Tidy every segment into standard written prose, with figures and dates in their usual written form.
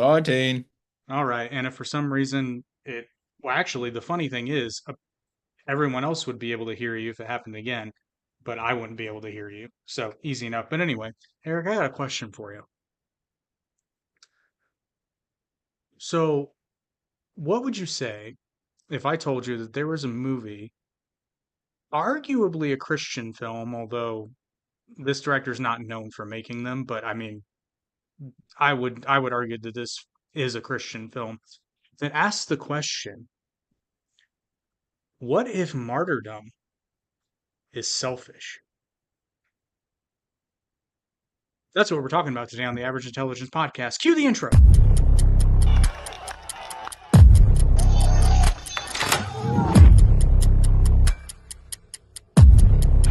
Starting. All right. And if for some reason well, actually, the funny thing is, everyone else would be able to hear you if it happened again, but I wouldn't be able to hear you. So easy enough. But anyway, Eric, I got a question for you. So, what would you say if I told you that there was a movie, arguably a Christian film, although this director's not known for making them, but I mean, I would argue that this is a Christian film that asks the question, what if martyrdom is selfish? That's what we're talking about today on the Average Intelligence Podcast. Cue the intro.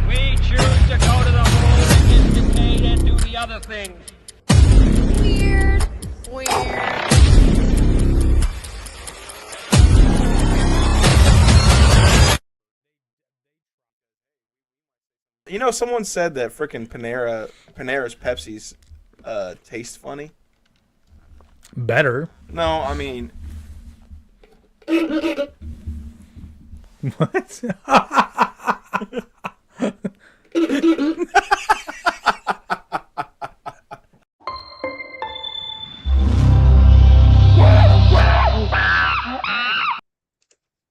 We choose to go to the moon and investigate and do the other things. Weird. Weird. You know, someone said that frickin' Panera's Pepsi's taste funny. Better. No, I mean, What?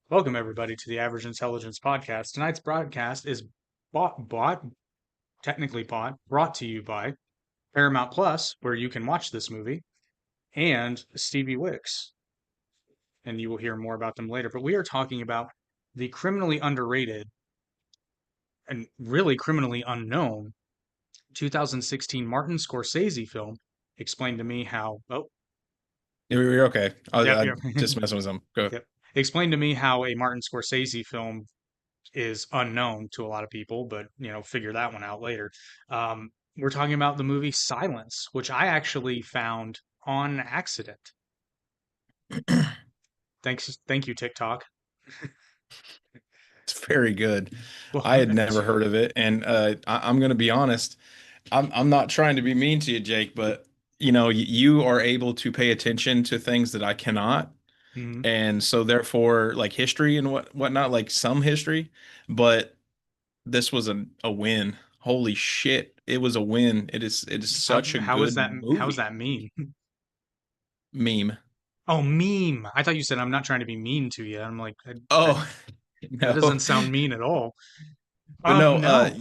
Welcome, everybody, to the Average Intelligence Podcast. Tonight's broadcast is technically brought to you by Paramount Plus, where you can watch this movie, and Stevie Wicks. And you will hear more about them later. But we are talking about the criminally underrated and really criminally unknown 2016 Martin Scorsese film, Explain to Me How. Oh, You're okay. yep, I yep. just messing with them. Go. Yep. Explain to me how a Martin Scorsese film is unknown to a lot of people, but figure that one out later. We're talking about the movie Silence, which I actually found on accident. Thank you, TikTok. It's very good. Well, I had never heard of it, and I'm gonna be honest. I'm not trying to be mean to you, Jake, but you are able to pay attention to things that I cannot, mhm. and so therefore, like history and whatnot, like some history, but this was a win. Holy shit, it was a win. It is how such a how is good that how is movie. that mean? Meme. Oh, meme. I thought you said I'm not trying to be mean to you. I'm like Oh, that doesn't no. sound mean at all. But no, No.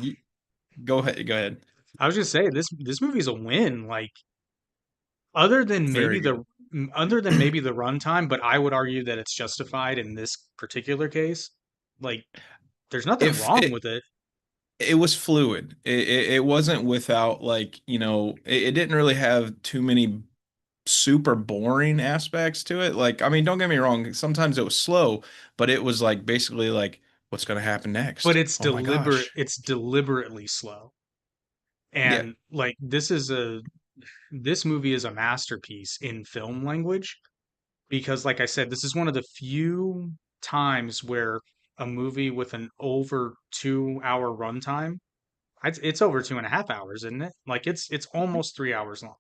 go ahead. Go ahead. I was just saying this movie's a win. Like other than maybe Very the good. other than maybe the runtime, but I would argue that it's justified in this particular case. Like there's nothing If wrong it with it. it was fluid. It wasn't without like, it didn't really have too many super boring aspects to it. Like, I mean, don't get me wrong, sometimes it was slow, but it was like basically like what's going to happen But next? it's Oh my deliberate, gosh. it's deliberately slow. Yeah. And like this movie is a masterpiece in film language because like I said, this is one of the few times where a movie with an over 2 hour runtime, it's over 2.5 hours, isn't it? Like it's almost 3 hours long.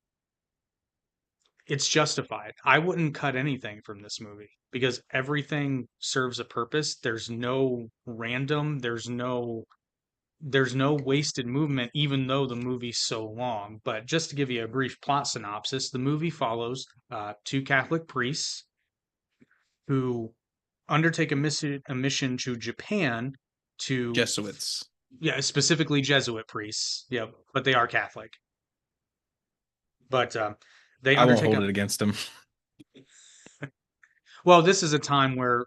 It's justified. I wouldn't cut anything from this movie because everything serves a purpose. There's no wasted movement, even though the movie's so long. But just to give you a brief plot synopsis, the movie follows two Catholic priests who undertake a mission to Japan to, Jesuits. yeah, specifically Jesuit priests. Yep, but they are Catholic. But they I won't undertake hold a, it against them. well, this is a time where,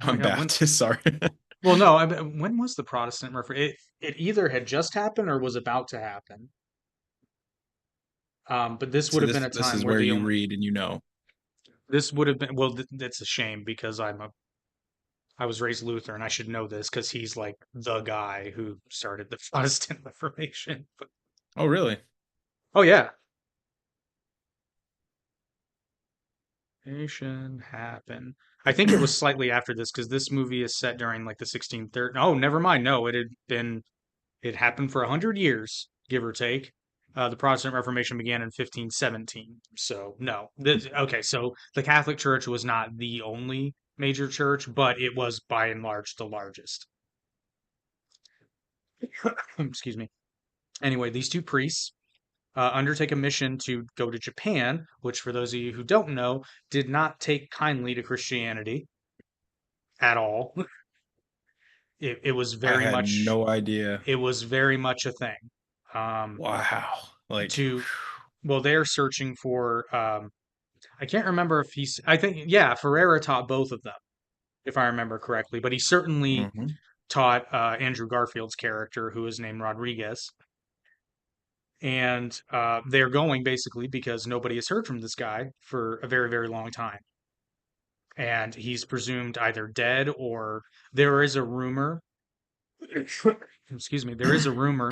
oh my I'm God, when, Baptist, sorry. well, no, when was the Protestant Reformation? It either had just happened or was about to happen. But this would See, have been this a this time is where where the you only read and you know. this would have been well. That's a shame because I was raised Lutheran. I should know this because he's like the guy who started the Protestant Reformation. But, Oh, really? oh yeah, Reformation happened. I think it was slightly after this because this movie is set during like the 1630. Oh, never mind. No, it happened for 100 years, give or take. The Protestant Reformation began in 1517. So no. Okay, so the Catholic Church was not the only major church, but it was by and large the largest. Excuse me. Anyway, these two priests undertake a mission to go to Japan, which, for those of you who don't know, did not take kindly to Christianity at all. It was I very had much no idea. it was very much a thing. Um, Wow. Like, to well, they're searching for I can't remember if he's I think yeah, Ferreira taught both of them, if I remember correctly, but he certainly mhm. taught Andrew Garfield's character, who is named Rodriguez. And they're going basically because nobody has heard from this guy for a very, very long time. And he's presumed either dead or there is a rumor, excuse me, there is a rumor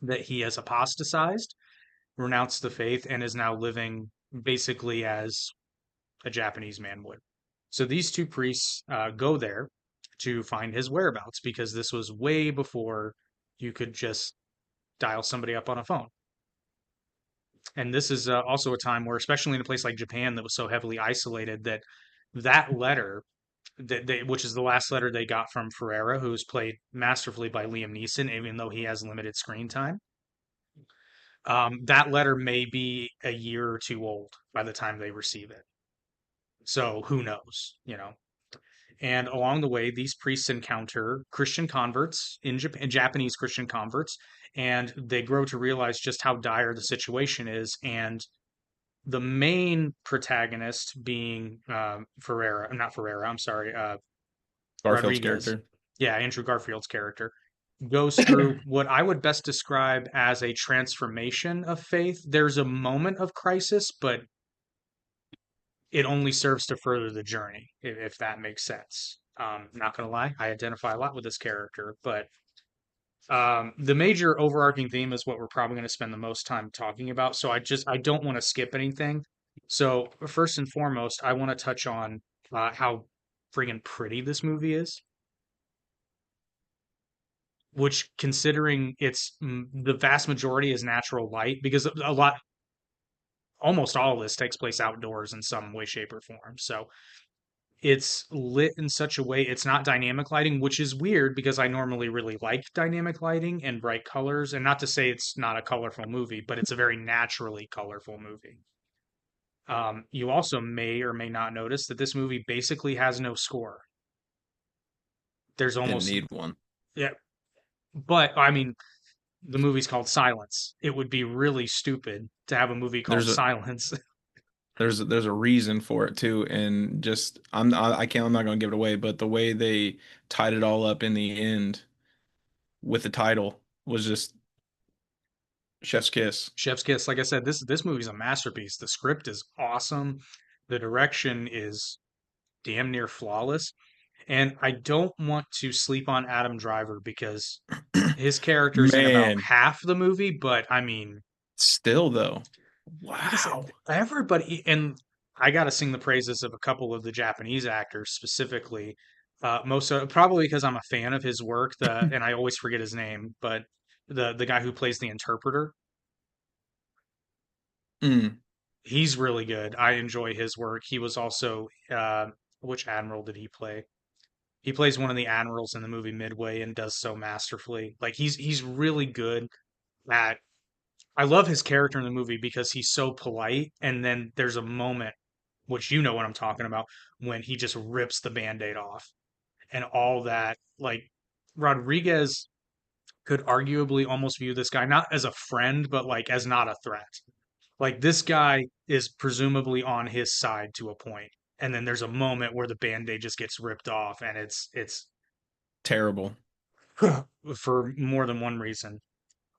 that he has apostatized, renounced the faith, and is now living basically as a Japanese man would. So these two priests go there to find his whereabouts because this was way before you could just dial somebody up on a phone. And this is also a time where, especially in a place like Japan that was so heavily isolated, that that letter which is the last letter they got from Ferreira, who's played masterfully by Liam Neeson, even though he has limited screen time. That letter may be a year or two old by the time they receive it. So who knows, you know? And along the way, these priests encounter Christian converts in Japan, Japanese Christian converts, and they grow to realize just how dire the situation is. And the main protagonist being not Ferreira, I'm sorry, Garfield's Rodriguez. character. Yeah, Andrew Garfield's character goes through what I would best describe as a transformation of faith. There's a moment of crisis, but it only serves to further the journey, if that makes sense. Not gonna lie, I identify a lot with this character, but the major overarching theme is what we're probably going to spend the most time talking about. So I don't want to skip anything. So first and foremost, I want to touch on how friggin' pretty this movie is. Which, considering it's the vast majority is natural light, because almost all of this takes place outdoors in some way, shape, or form. So it's lit in such a way it's not dynamic lighting, which is weird because I normally really like dynamic lighting and bright colors. And not to say it's not a colorful movie, but it's a very naturally colorful movie. You also may or may not notice that this movie basically has no score. There's Didn't almost, need one. yeah, but I mean, the movie's called Silence. It would be really stupid to have a movie called There's a Silence. there's a reason for it too, and just I'm not gonna give it away, but the way they tied it all up in the end with the title was just chef's kiss. Chef's Kiss. Like I said, this movie's a masterpiece. The script is awesome. The direction is damn near flawless. And I don't want to sleep on Adam Driver because his character's in about Man, half the movie, but I mean, still though. like I said, Wow. everybody, and I got to sing the praises of a couple of the Japanese actors specifically. Probably because I'm a fan of his work, and I always forget his name, but the guy who plays the interpreter, Mm. he's really good. I enjoy his work. He was also which admiral did he play? He plays one of the admirals in the movie Midway and does so masterfully. Like he's really good at I love his character in the movie because he's so polite, and then there's a moment, which you know what I'm talking about, when he just rips the band-aid off and all that. Like Rodriguez could arguably almost view this guy not as a friend, but like as not a threat. Like this guy is presumably on his side to a point, and then there's a moment where the band-aid just gets ripped off, and it's Terrible. for more than one reason.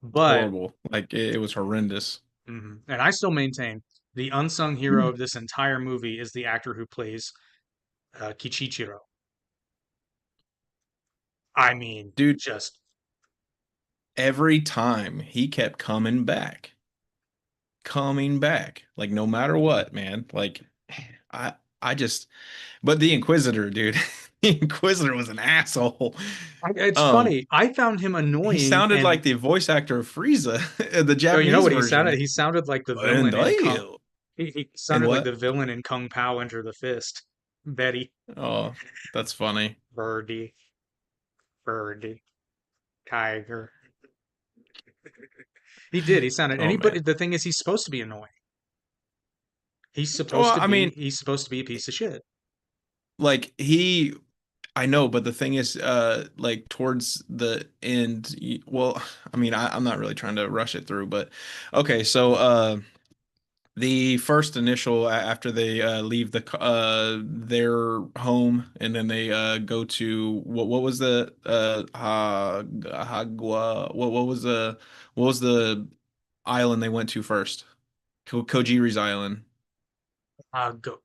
But Horrible. Like it was horrendous. and I still maintain the unsung hero of this entire movie is the actor who plays Kichichiro. I mean, Dude, just every time he kept coming back. Like no matter what, man. Like I I just, but the Inquisitor, dude, the Inquisitor was an asshole. It's Um, funny. I found him he annoying, sounded and like the voice actor of Frieza, the oh, you know Japanese what he sounded? version. He sounded like the And villain in Kung. I, He and sounded like what? the villain in Kung Pao Enter the Fist. Betty, Oh, that's funny. Birdie, Birdie, Tiger. He did. He sounded, and Oh he. man. But the thing is, he's supposed to be annoying. He's supposed Well, to I be. mean, He's supposed to be a piece of shit. like I know, but the thing is, like towards the end, well, I mean, I'm not really trying to rush it through, but okay, so the first initial after they leave their home and then they go to what was the Hagua what was the island they went to first? Kojiri's island. Go,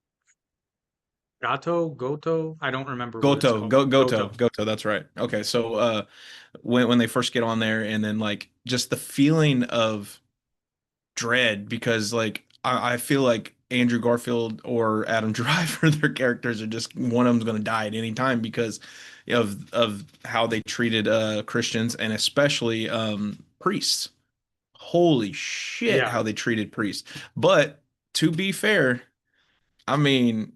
Goto. I don't remember what it's Goto, called. Goto, Goto. Goto, that's right. Okay, so when they first get on there and then like just the feeling of dread because like I feel like Andrew Garfield or Adam Driver, their characters are just one of them's going to die at any time because of how they treated Christians and especially priests. Holy shit, Yeah. how they treated priests. But to be fair, I mean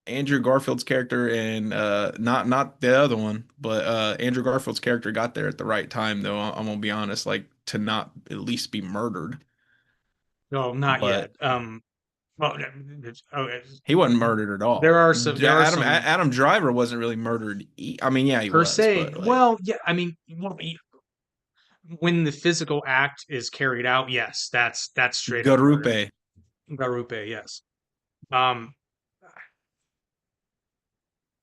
Andrew Garfield's character and not the other one, but Andrew Garfield's character got there at the right time though. I'm gonna be honest, like to not at least be murdered. No, not But yet. Well, he wasn't murdered at there all. are some. There are some Adam Driver wasn't really murdered. I mean, yeah, he per was, se. but like Well, yeah. I mean, when the physical act is carried out, yes, that's straight up murder. Garupe. Garupe, yes. Um,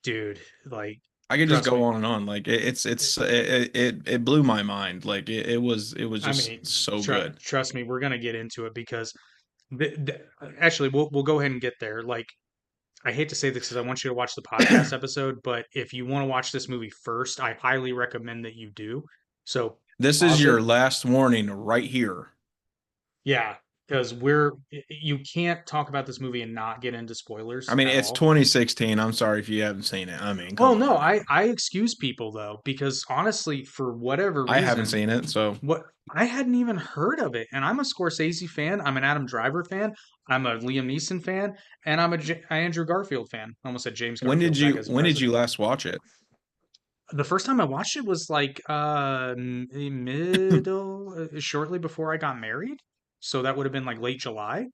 dude, like, I could just trust go me. on and on. Like it blew my mind. Like it was I just mean, so good. trust me, we're gonna get into it because actually, we'll go ahead and get there. Like, I hate to say this because I want you to watch the podcast episode, but if you want to watch this movie first, I highly recommend that you do. So This is pause it. your last warning right here. Yeah, because you can't talk about this movie and not get into I spoilers mean, at it's all. 2016. I'm sorry if you haven't seen it. I mean, Well, come no, on. I excuse people though, because honestly, for whatever I haven't reason, seen it, so what I hadn't even heard of it, and I'm a Scorsese fan, I'm an Adam Driver fan, I'm a Liam Neeson fan, and I'm a Andrew Garfield fan. I almost said James Garfield. That guy's when did you president. last watch it? The first time I watched it was like middle shortly before I got married. So that would have been like late July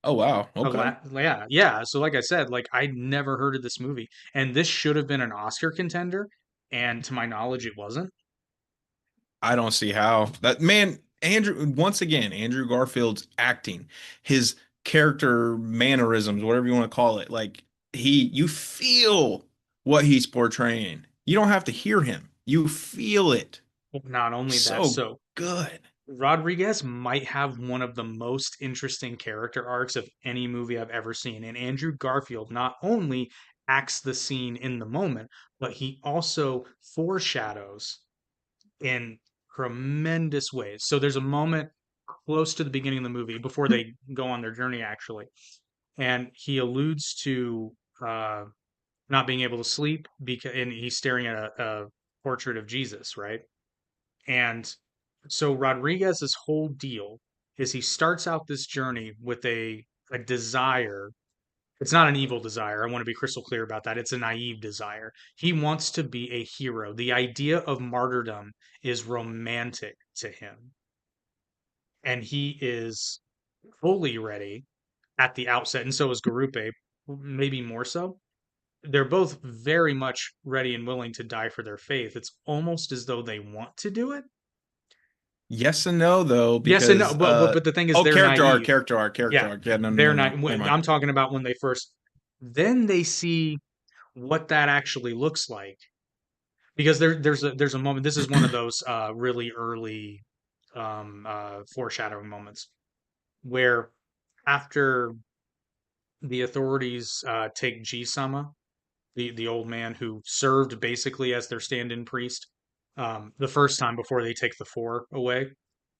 Oh wow. of Okay. yeah. So like I said, like I never heard of this movie, and this should have been an Oscar contender, and to my knowledge, it wasn't. I don't see how. That man, Andrew, once again, Andrew Garfield's acting, his character mannerisms, whatever you want to call it, like you feel what he's portraying. You don't have to hear him. You feel it. Not only that, So so good. Rodriguez might have one of the most interesting character arcs of any movie I've ever seen. And Andrew Garfield not only acts the scene in the moment, but he also foreshadows in tremendous ways. So there's a moment close to the beginning of the movie before they go on their journey, actually, and he alludes to not being able to sleep because, and he's staring at a portrait of Jesus, right? And so Rodriguez's whole deal is he starts out this journey with a desire. It's not an evil desire. I want to be crystal clear about that. It's a naive desire. He wants to be a hero. The idea of martyrdom is romantic to him. And he is fully ready at the outset. And so is Garupe, maybe more so. They're both very much ready and willing to die for their faith. It's almost as though they want to do it. Yes and no though, Yes and no, because but the thing is, oh, they're naive. character Yeah, arc. Yeah, no, no, they're no, not. no. Never mind. I'm talking about when they first, then they see what that actually looks like because there's a moment. This is one of those really early foreshadowing moments where after the authorities take G-sama, the old man who served basically as their stand-in priest, the first time before they take the four away,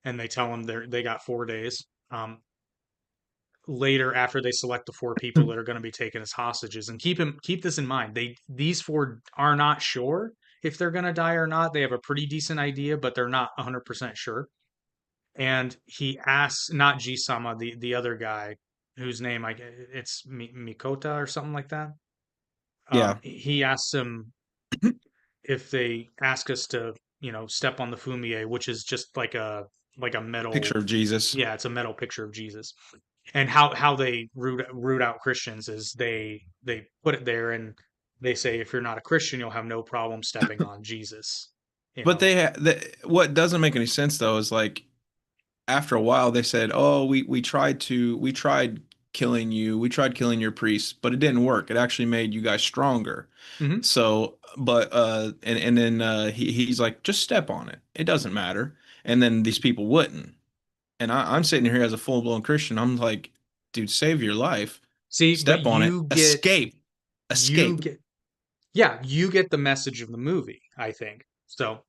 and they tell him they got 4 days. later after they select the four people that are going to be taken as hostages. And keep this in mind. These four are not sure if they're going to die or not. They have a pretty decent idea, but they're not 100% sure. And he asks not Jisama, the other guy whose name it's Mikota or something like that. Yeah. He asks him if they ask us to, step on the fumie, which is just like a Picture metal, of Jesus. yeah, it's a metal picture of Jesus. And how they root out Christians is they put it there and they say if you're not a Christian, you'll have no problem stepping on Jesus. You But know. what doesn't make any sense though is like after a while they said, "Oh, we tried killing you. We tried killing your priests, but it didn't work. It actually made you guys stronger." Hmm. So, but and then he's like, "Just step on it. It doesn't matter." And then these people wouldn't. And I'm sitting here as a full-blown Christian. I'm like, "Dude, save your life. See, but Step on it. Escape. you Escape." get yeah, you get the message of the movie, I think. So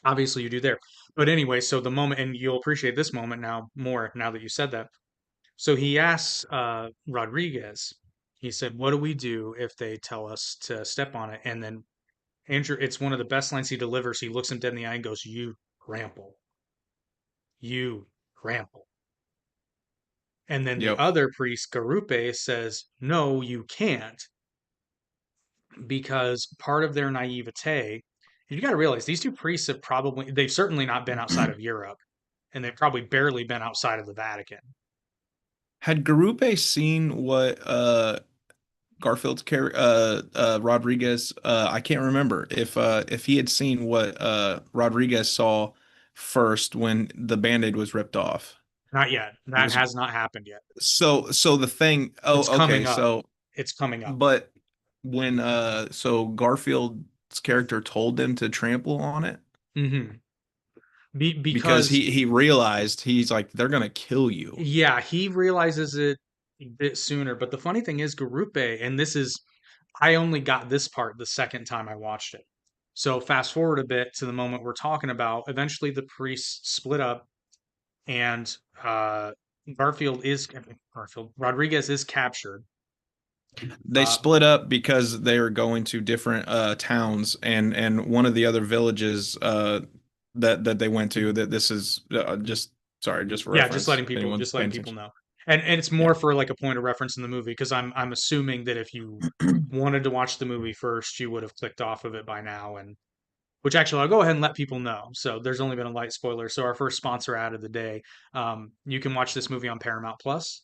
obviously you do there. But anyway, so the moment, and you'll appreciate this moment now more now that you said that. So he asks Rodriguez, he said, "What do we do if they tell us to step on it?" And then Andrew, it's one of the best lines he delivers. He looks him dead in the eye and goes, "You trample, you trample." And then the Yep. other priest, Garupe, says, "No, you can't," because part of their naivete, you got to realize these two priests they've certainly not been outside of Europe, and they've probably barely been outside of the Vatican. Had Garupe seen what Rodriguez I can't remember if he had seen what Rodriguez saw first when the band-aid was ripped off. Not yet. It That was has not happened yet. so the thing It's okay coming up. so It's coming up. but when so Garfield's character told them to trample on it Hmm. because Because he realized he's like they're gonna kill you. yeah, he realizes it a bit sooner. But the funny thing is, Garupe, and I only got this part the second time I watched it. So fast forward a bit to the moment we're talking about. Eventually, the priests split up, and Garfield is Garfield Rodriguez is captured. They Uh, split up because they were going to different towns, and one of the other villages that they went to. That this is just sorry, just for yeah, reference. If anyone's just letting paying people attention. know. And it's Yeah. more for like a point of reference in the movie because I'm assuming that if you wanted to watch the movie first, you would have clicked off of it by now. And which actually I'll go ahead and let people know. So there's only been a light spoiler. So our first sponsor ad of the day, you can watch this movie on Paramount Plus.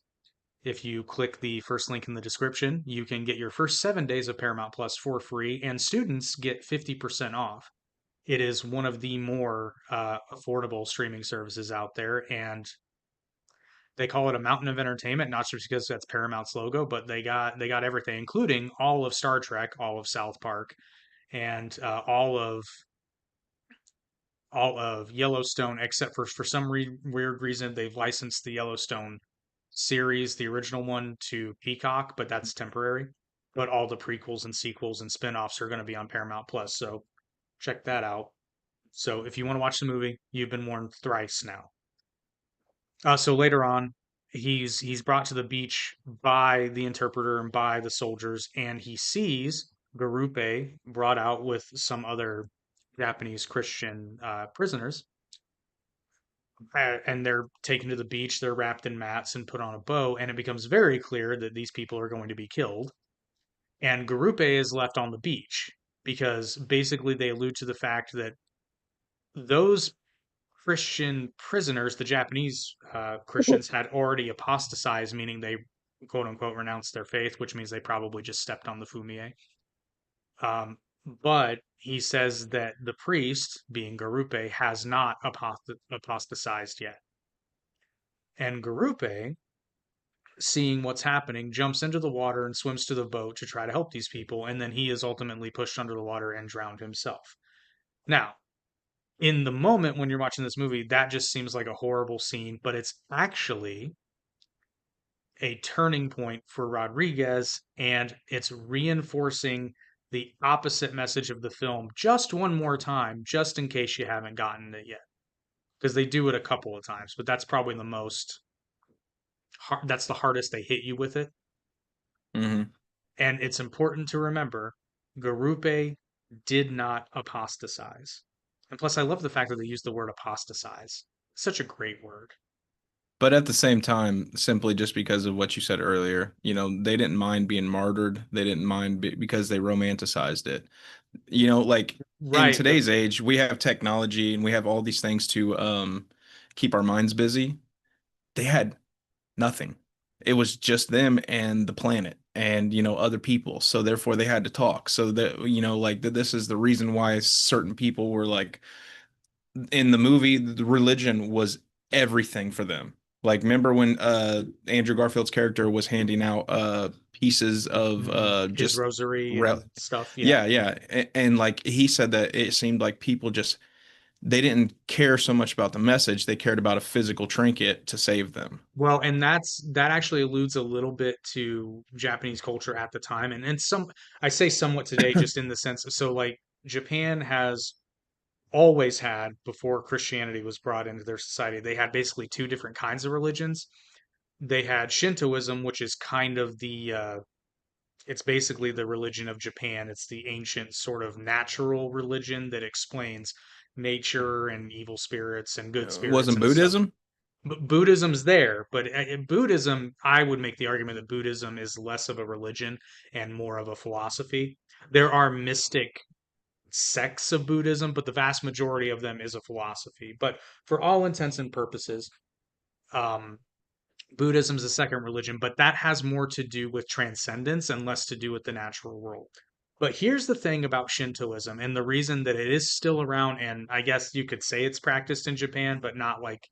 If you click the first link in the description, you can get your first 7 days of Paramount Plus for free, and students get 50% off. It is one of the more affordable streaming services out there, and they call it a mountain of entertainment, not just because that's Paramount's logo, but they got everything, including all of Star Trek, all of South Park, and all of Yellowstone, except for some weird reason they've licensed the Yellowstone series, the original one, to Peacock, but that's temporary. But all the prequels and sequels and spin-offs are going to be on Paramount Plus, so check that out. So if you want to watch the movie, you've been warned thrice now. So later on, he's brought to the beach by the interpreter and by the soldiers, and he sees Garupe brought out with some other Japanese Christian prisoners, and they're taken to the beach. They're wrapped in mats and put on a bow, and it becomes very clear that these people are going to be killed. And Garupe is left on the beach because basically they allude to the fact that those Christian prisoners, the Japanese Christians, had already apostatized, meaning they quote unquote renounced their faith, which means they probably just stepped on the fumie. But he says that the priest, being Garupe, has not apostatized yet. And Garupe, seeing what's happening, jumps into the water and swims to the boat to try to help these people. And then he is ultimately pushed under the water and drowned himself. Now, in the moment when you're watching this movie, that just seems like a horrible scene, but it's actually a turning point for Rodriguez, and it's reinforcing the opposite message of the film just one more time, just in case you haven't gotten it yet. Because they do it a couple of times, but that's probably the most That's the hardest they hit you with it. Hmm. And it's important to remember Garupe did not apostatize. And plus, I love the fact that they use the word apostatize. Such a great word. But at the same time, simply just because of what you said earlier, they didn't mind being martyred. They didn't mind because they romanticized it. Like in Right, but today's age, we have technology and we have all these things to keep our minds busy. They had nothing. It was just them and the planet and, other people. So therefore they had to talk. So that, like this is the reason why certain people were like in the movie, the religion was everything for them. Like, remember when Andrew Garfield's character was handing out pieces of his just rosary re and stuff, yeah. yeah, yeah. And like he said that it seemed like people just they didn't care so much about the message, they cared about a physical trinket to save them. Well, and that actually alludes a little bit to Japanese culture at the time, and some I say somewhat today, just in the sense so like Japan has always had before Christianity was brought into their society. They had basically two different kinds of religions. They had Shintoism, which is kind of the it's basically the religion of Japan. It's the ancient sort of natural religion that explains nature and evil spirits and good It spirits wasn't and stuff. Buddhism? But Buddhism's there, but Buddhism, I would make the argument that Buddhism is less of a religion and more of a philosophy. There are mystic sects of Buddhism, but the vast majority of them is a philosophy. But for all intents and purposes, um, Buddhism is a second religion, but that has more to do with transcendence and less to do with the natural world. But here's the thing about Shintoism and the reason that it is still around, and I guess you could say it's practiced in Japan, but not like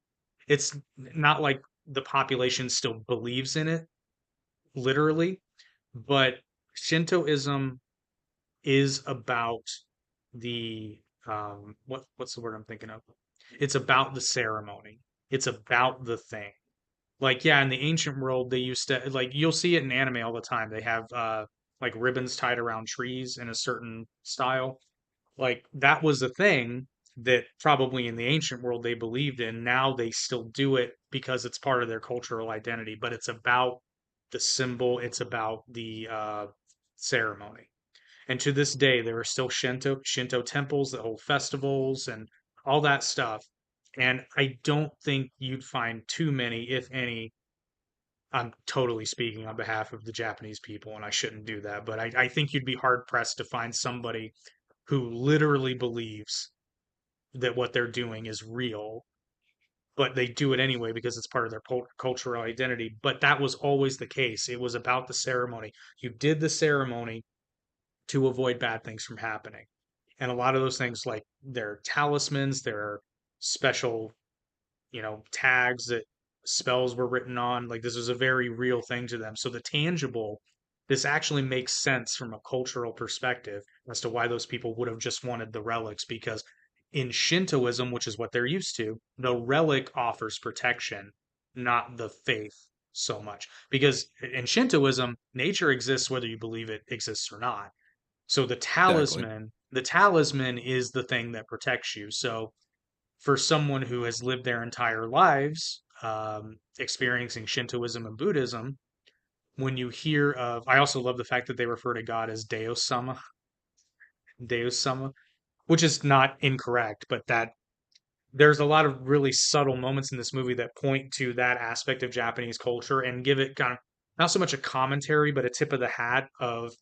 it's not like the population still believes in it literally. But Shintoism is about the what's the word I'm thinking of? It's about the ceremony. It's about the thing. Like yeah, in the ancient world they used to like you'll see it in anime all the time. They have like ribbons tied around trees in a certain style. Like that was a thing that probably in the ancient world they believed in. Now they still do it because it's part of their cultural identity, but it's about the symbol, it's about the ceremony. And to this day, there are still Shinto temples that hold festivals and all that stuff. And I don't think you'd find too many, if any. I'm totally speaking on behalf of the Japanese people, and I shouldn't do that. But I think you'd be hard pressed to find somebody who literally believes that what they're doing is real, but they do it anyway because it's part of their cultural identity. But that was always the case. It was about the ceremony. You did the ceremony to avoid bad things from happening. And a lot of those things, like their talismans, their special, tags that spells were written on, like this was a very real thing to them. So the tangible, this actually makes sense from a cultural perspective as to why those people would have just wanted the relics because in Shintoism, which is what they're used to, the relic offers protection, not the faith so much. Because in Shintoism, nature exists whether you believe it exists or not. So Exactly. the talisman is the thing that protects you. So for someone who has lived their entire lives experiencing Shintoism and Buddhism, when you hear of, I also love the fact that they refer to God as Deus Sama, Deus Sama, which is not incorrect, but that there's a lot of really subtle moments in this movie that point to that aspect of Japanese culture and give it kind of not so much a commentary, but a tip of the hat of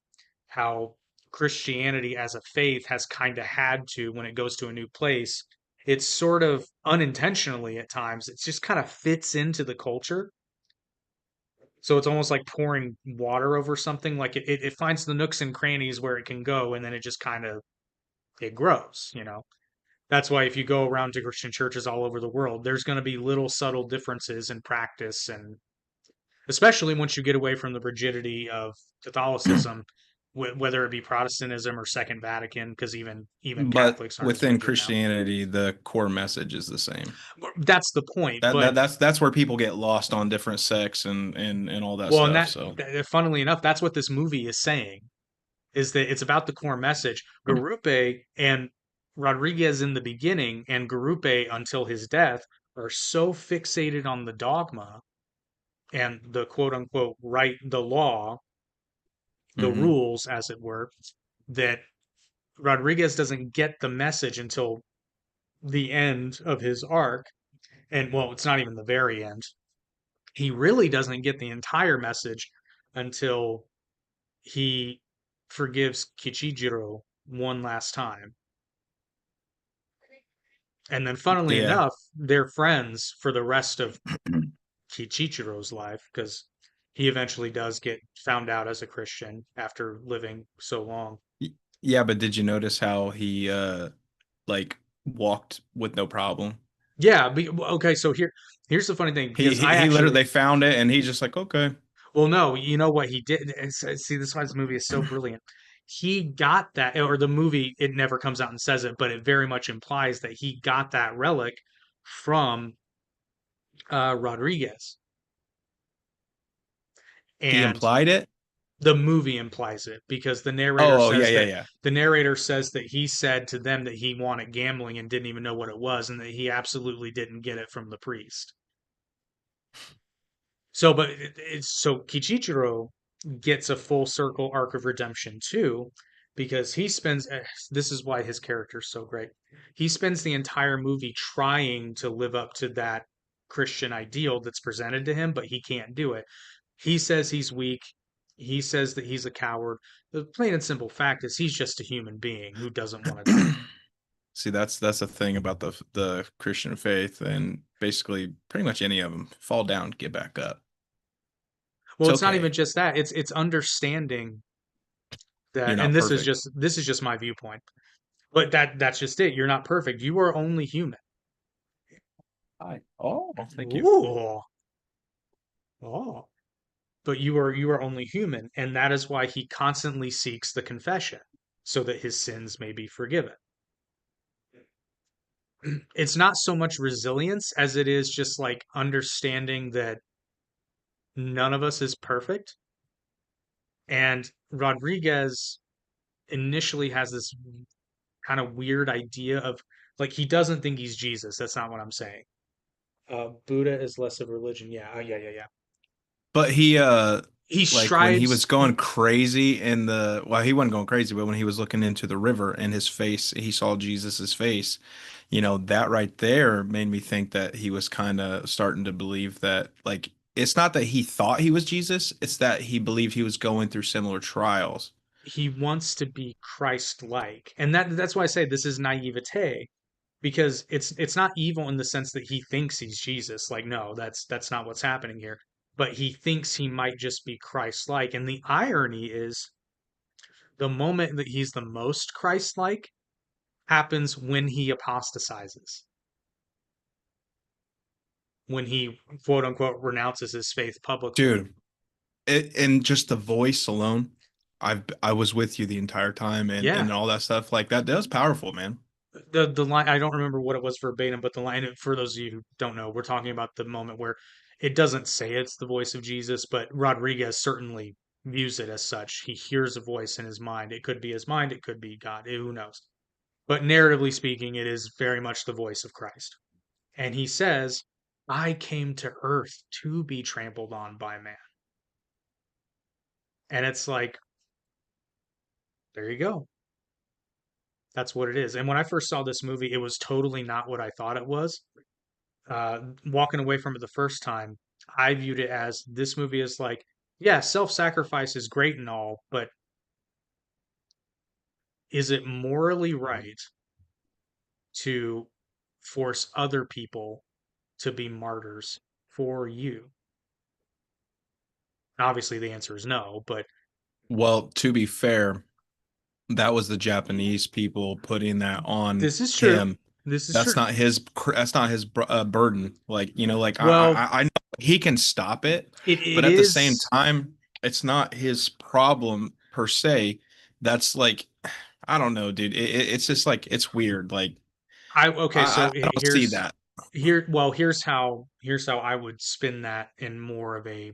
how Christianity as a faith has kind of had to, when it goes to a new place, it's sort of unintentionally at times, it just kind of fits into the culture. So it's almost like pouring water over something. Like it finds the nooks and crannies where it can go, and then it just kind of it grows. That's why if you go around to Christian churches all over the world, there's going to be little subtle differences in practice, and especially once you get away from the rigidity of Catholicism, whether it be Protestantism or Second Vatican, because even But Catholics aren't as within rigid now. Christianity, the core message is the same. That's the point. That, But that that's where people get lost on different sects and all that well, and stuff. So funnily enough, that's what this movie is saying, is that it's about the core message. Garupe and Rodriguez in the beginning and Garupe until his death are so fixated on the dogma and the quote unquote right, the law, the Hmm. rules, as it were, that Rodriguez doesn't get the message until the end of his arc. And well, it's not even the very end. He really doesn't get the entire message until he forgives Kichijiro one last time. And then, funnily Yeah. enough, they're friends for the rest of Kichichiro's life because he eventually does get found out as a Christian after living so long. Yeah, but did you notice how he like walked with no problem? Yeah, okay, so here's the funny thing He because he, I he literally actually they found it and he's just like, okay. well no, you know what he did see this is why this movie is so brilliant. He got that or the movie it never comes out and says it, but it very much implies that he got that relic from Rodriguez. He And implied it. the movie implies it because Oh, yeah, yeah, yeah. the narrator says that he said to them that he wanted gambling and didn't even know what it was and that he absolutely didn't get it from the priest. So but so Kichichiro gets a full circle arc of redemption too because he spends this is why his character is so great. He spends the entire movie trying to live up to that Christian ideal that's presented to him but he can't do it. He says he's weak. He says that he's a coward. The plain and simple fact is he's just a human being who doesn't want to die. See, that's the thing about the Christian faith, and basically pretty much any of them fall down, get back up. Well, It's it's not even okay. just that. It's understanding You're that, and not perfect. this is just my viewpoint. But that's just it. You're not perfect. You are only human. Hi. Oh, thank you. Ooh. Oh. But you are only human, and that is why he constantly seeks the confession, so that his sins may be forgiven. It's not so much resilience as it is just like understanding that none of us is perfect. And Rodriguez initially has this kind of weird idea of like he doesn't think he's Jesus. That's not what I'm saying. Buddha is less of a religion. Yeah, yeah. But he He like when he was strives. going crazy in the well, he wasn't going crazy, but when he was looking into the river and his face, he saw Jesus's face. That right there made me think that he was kind of starting to believe that like it's not that he thought he was Jesus, it's that he believed he was going through similar trials. He wants to be Christ-like, and that's why I say this is naivete because it's not evil in the sense that he thinks he's Jesus. Like, no, that's not what's happening here. But he thinks he might just be Christ-like, and the irony is the moment that he's the most Christ-like happens when he apostatizes, when he quote unquote renounces his faith publicly. Dude, and just the voice alone, I was with you the entire time Yeah, and all that stuff like that was powerful, man. the line I don't remember what it was verbatim, but the line for those of you who don't know, we're talking about the moment where it doesn't say it's the voice of Jesus, but Rodriguez certainly views it as such. He hears a voice in his mind. It could be his mind, it could be God, who knows. But narratively speaking, it is very much the voice of Christ. And he says, I came to earth to be trampled on by man. And it's like, there you go. That's what it is. And when I first saw this movie, it was totally not what I thought it was. Walking away from it the first time, I viewed it as this movie is like, yeah, self sacrifice is great and all, but is it morally right to force other people to be martyrs for you? Obviously, the answer is no, but Well, to be fair, that was the Japanese people putting that on this is true. him. This is That's true. not his burden. Like, like Well, I know he can stop it, it but at the same is. time, it's not his problem per se. That's like, I don't know, dude. It's just like it's weird. Like, I okay. So I don't see here's that. here. Well, here's how I would spin that in more of a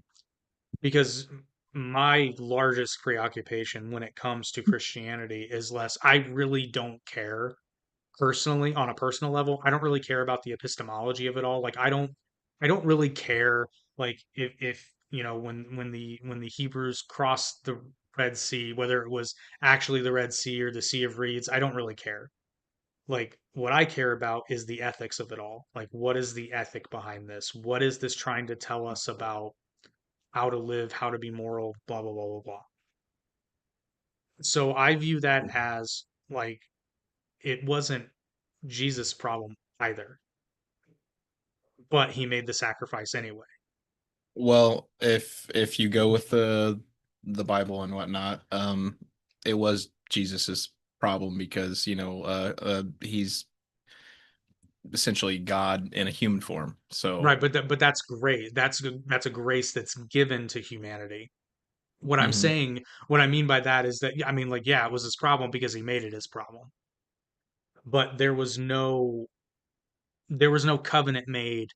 because my largest preoccupation when it comes to Christianity is less. I really don't care personally on a personal level. I don't really care about the epistemology of it all. Like I don't I don't really care like if when the Hebrews crossed the Red Sea, whether it was actually the Red Sea or the Sea of Reeds, I don't really care. Like what I care about is the ethics of it all. Like what is the ethic behind this? What is this trying to tell us about how to live, how to be moral, blah blah blah blah blah. So I view that as like it wasn't Jesus' problem either, but he made the sacrifice anyway. Well, if you go with the Bible and whatnot, it was Jesus's problem because, he's essentially God in a human form. So, Right, but that's great. That's a grace that's given to humanity. What I'm mhm. saying, what I mean by that is that I mean like yeah, it was his problem because he made it his problem. But there was no covenant made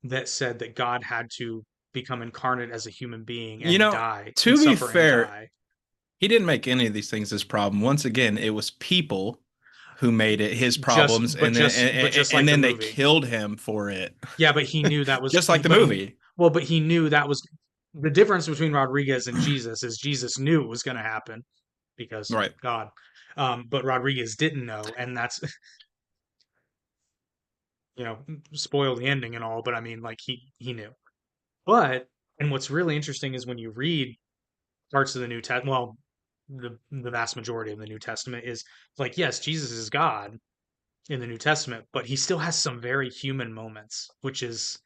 that said that God had to become incarnate as a human being You and know, die and to be suffer and fair, die. he didn't make any of these things his problem. Once again, it was people who made it his problems, But just and like the then they movie. killed him for it. Yeah, but he knew that was Just like the but movie. well, but he knew that was the difference between Rodriguez and Jesus is Jesus knew it was going to happen because Right. God. But Rodriguez didn't know, and that's spoil the ending and all. But I mean, like he knew. But and what's really interesting is when you read parts of the New Testament, well, the vast majority of the New Testament is like, yes, Jesus is God in the New Testament, but he still has some very human moments, which is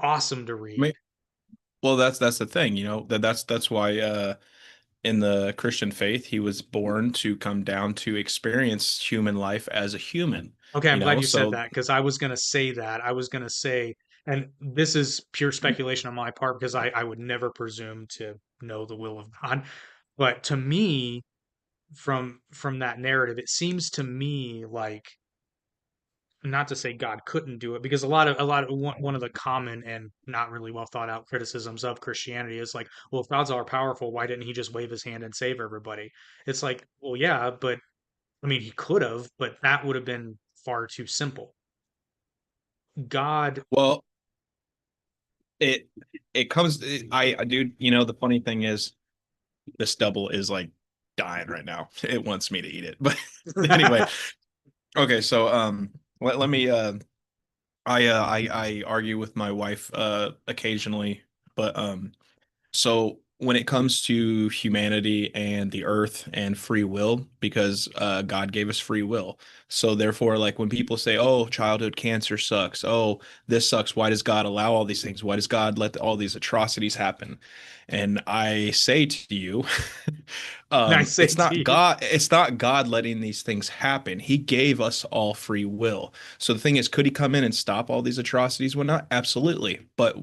awesome to I mean, read. well, that's the thing, that's why in the Christian faith, he was born to come down to experience human life as a human, Okay, I'm glad you said so that because I was going to say that. I was going to say, and this is pure speculation on my part because I would never presume to know the will of God. But to me, from that narrative, it seems to me like not to say God couldn't do it because a lot of one of the common and not really well thought out criticisms of Christianity is like, well, if God's all powerful, why didn't he just wave his hand and save everybody? It's like, well, yeah, but I mean, he could have, but that would have been far too simple. God, well, it it comes dude, the funny thing is this double is like dying right now. It wants me to eat it. But anyway, okay, so let me I argue with my wife occasionally, but so when it comes to humanity and the earth and free will, because God gave us free will. So therefore, like when people say, "Oh, childhood cancer sucks. Oh, this sucks. Why does God allow all these things? Why does God let all these atrocities happen?" And I say to you, I say to you, it's not God letting these things happen. He gave us all free will. So the thing is, could he come in and stop all these atrocities? Well, not absolutely, but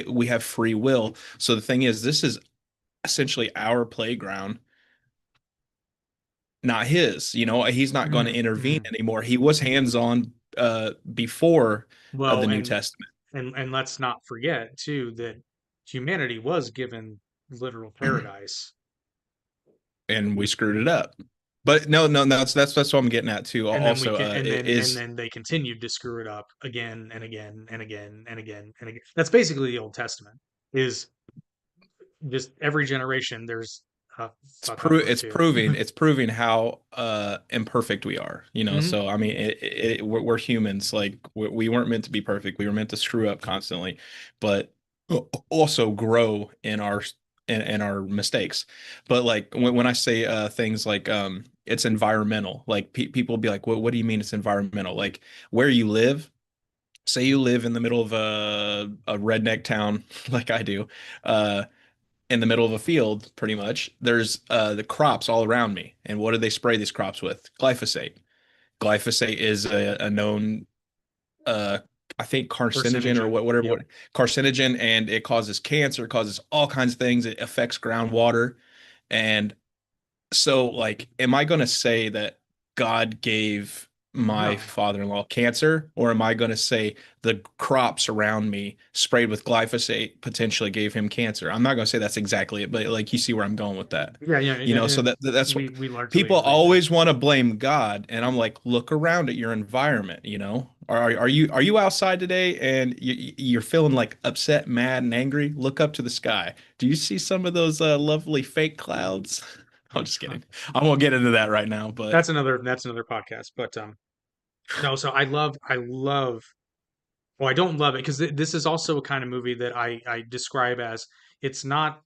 we have free will. So the thing is, this is essentially our playground, not his. He's not going to intervene mhm. anymore. He was hands-on before the Well, New Testament, and let's not forget too that humanity was given literal paradise, and we screwed it up. But no, no, no, that's what I'm getting at too. and then we Also, can, it and is then they continued to screw it up again and again and again and again and again. That's basically the Old Testament. Is just every generation there's a fuck up or two. it's proving how imperfect we are, Mhm. so I mean we're humans, like we weren't meant to be perfect, we were meant to screw up constantly, but also grow in our mistakes. But like when I say things like it's environmental, like people will be like, what do you mean it's environmental? Like where you live, say you live in the middle of a redneck town like I do, uh in the middle of a field, pretty much. There's the crops all around me. And what do they spray these crops with? Glyphosate. Glyphosate is a known, uh, I think, carcinogen or Carcinogen. whatever, Yep. carcinogen, and it causes cancer, it causes all kinds of things. It affects groundwater. And so, like, am I going to say that God gave my No. father-in-law cancer, or am I going to say the crops around me sprayed with glyphosate potentially gave him cancer? I'm not going to say that's exactly it, but like you see where I'm going with that. Yeah, yeah, yeah, So and that's what we largely people agree there. always want to blame God, and I'm like, look around at your environment. Are you outside today and you're feeling like upset, mad, and angry? Look up to the sky. Do you see some of those lovely fake clouds? I'm just kidding. I won't get into that right now, but That's another podcast. But no, so I love. Well, I don't love it because this is also a kind of movie that I describe as it's not.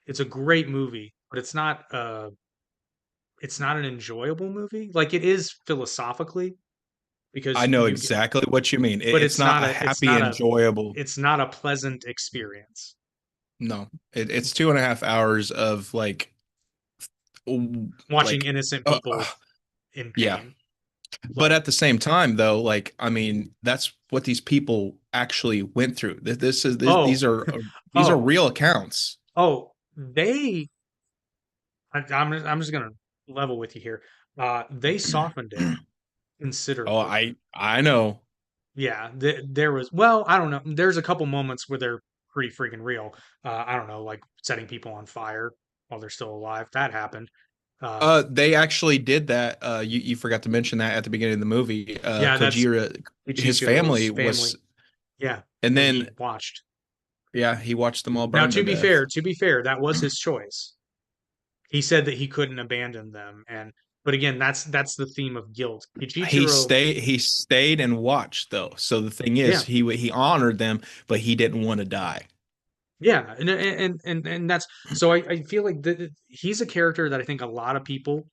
It's a great movie, but it's not an enjoyable movie. Like it is philosophically I because know you get, exactly what you mean. but It's not a happy, enjoyable. it's not a pleasant experience No, it's 2.5 hours of watching like, innocent uh, people in yeah. pain. But Like, at the same time, though, like, I mean, that's what these people actually went through. This is this, oh, these are oh, real accounts. oh, they. I'm just gonna level with you here. They softened it Oh, considerably. I know. Yeah, there was. Well, I don't know. There's a couple moments where they're pretty freaking real. I don't know, like setting people on fire while they're still alive. That happened. Uh, They actually did that. You forgot to mention that at the beginning of the movie. yeah, that's Kojira, his Ichichiro's family family. was, Yeah, and and then he watched. yeah, he watched them all Now, burn to death. to be fair, that was his choice. He said that he couldn't abandon them, and but again, that's the theme of guilt. Ichichiro, He stayed and watched though. So the thing is, yeah, he honored them, but he didn't want to die. yeah, and that's so. I feel like he's a character that I think a lot of people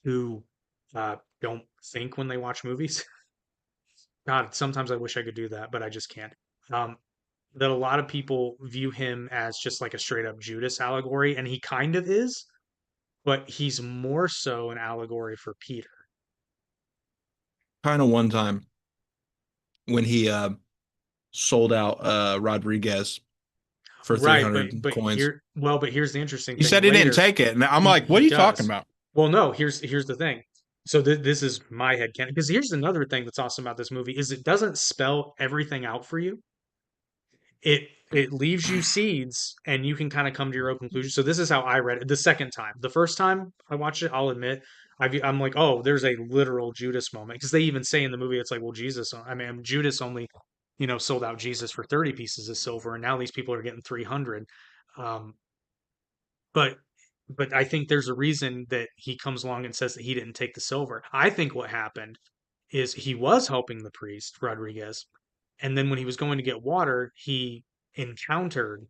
who don't think when they watch movies. God, sometimes I wish I could do that, but I just can't. Um, that a lot of people view him as just like a straight up Judas allegory, and he kind of is, but he's more so an allegory for Peter. Kind of one time when he sold out Rodriguez for Right, 300 coins. but here's the interesting He thing. said he didn't Later, take it, and I'm like, he "What are you talking does. about?" Well, no, here's the thing. So this is my head canon because here's another thing that's awesome about this movie is it doesn't spell everything out for you. It leaves you seeds and you can kind of come to your own conclusion. So this is how I read it the second time. The first time I watched it, I'll admit, I'm like, oh, there's a literal Judas moment because they even say in the movie, it's like, well, I mean, Judas only, sold out Jesus for 30 pieces of silver, and now these people are getting 300. Um, but but I think there's a reason that he comes along and says that he didn't take the silver. I think what happened is he was helping the priest Rodriguez, and then when he was going to get water, he encountered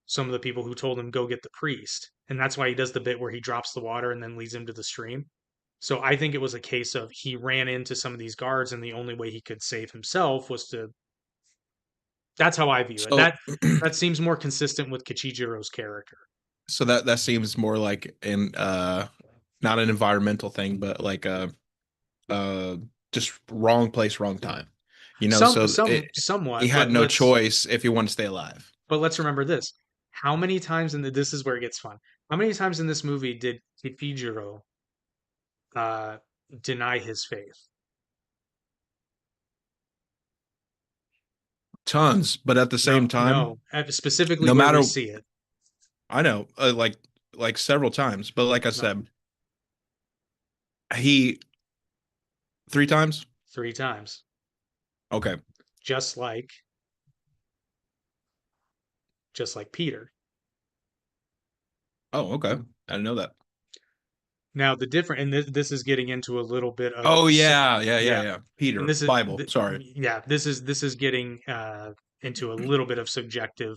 some of the people who told him go get the priest, and that's why he does the bit where he drops the water and then leads him to the stream. So I think it was a case of he ran into some of these guards, and the only way he could save himself was to. That's how I view it. So, That seems more consistent with Kichijiro's character. so that seems more like an not an environmental thing, but like uh just wrong place, wrong time. So he Somewhat, had no choice if he wanted to stay alive. but let's remember this. How many times this is where it gets fun. How many times in this movie did Kichijiro uh deny his faith? Tons, but at the same No, time, no. Specifically no where we matter, see it. I know, like several times, but like I No, said, he 3 times. 3 times. Okay. Just like Peter. Oh, okay. I didn't know that. Now the different and this is getting into a little bit of Oh yeah, yeah, yeah, yeah. yeah. And Peter, Bible. Sorry. yeah, this is getting into a little bit of subjective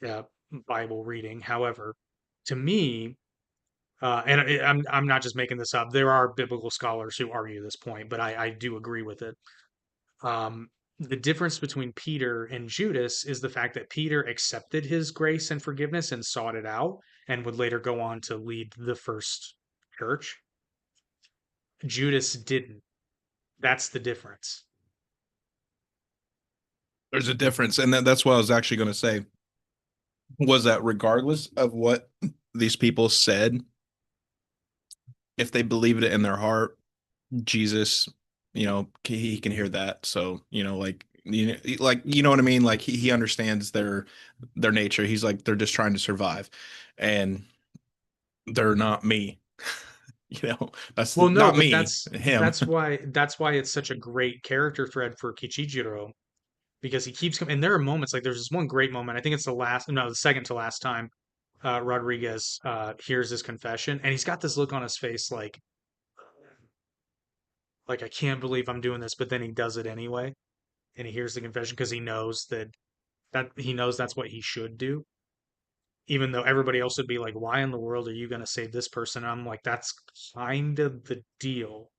uh, Bible reading. However, to me, and I'm not just making this up. There are biblical scholars who argue this point, but I do agree with it. Um, the difference between Peter and Judas is the fact that Peter accepted his grace and forgiveness and sought it out, and would later go on to lead the first church. Judas didn't. That's the difference. There's a difference, and that's what I was actually going to say. Was that regardless of what these people said, if they believed it in their heart, Jesus, he can hear that. So, you know what I mean? Like he understands their nature. He's like they're just trying to survive, and they're not me. That's Well, no, not but me, him. that's why it's such a great character thread for Kichijiro because he keeps coming. And there are moments like there's this one great moment. I think it's the second to last time Rodriguez hears his confession, and he's got this look on his face like I can't believe I'm doing this, but then he does it anyway, and he hears the confession because he knows that he knows that's what he should do, even though everybody else would be like, "Why in the world are you going to save this person?" And I'm like, "That's kind of the deal."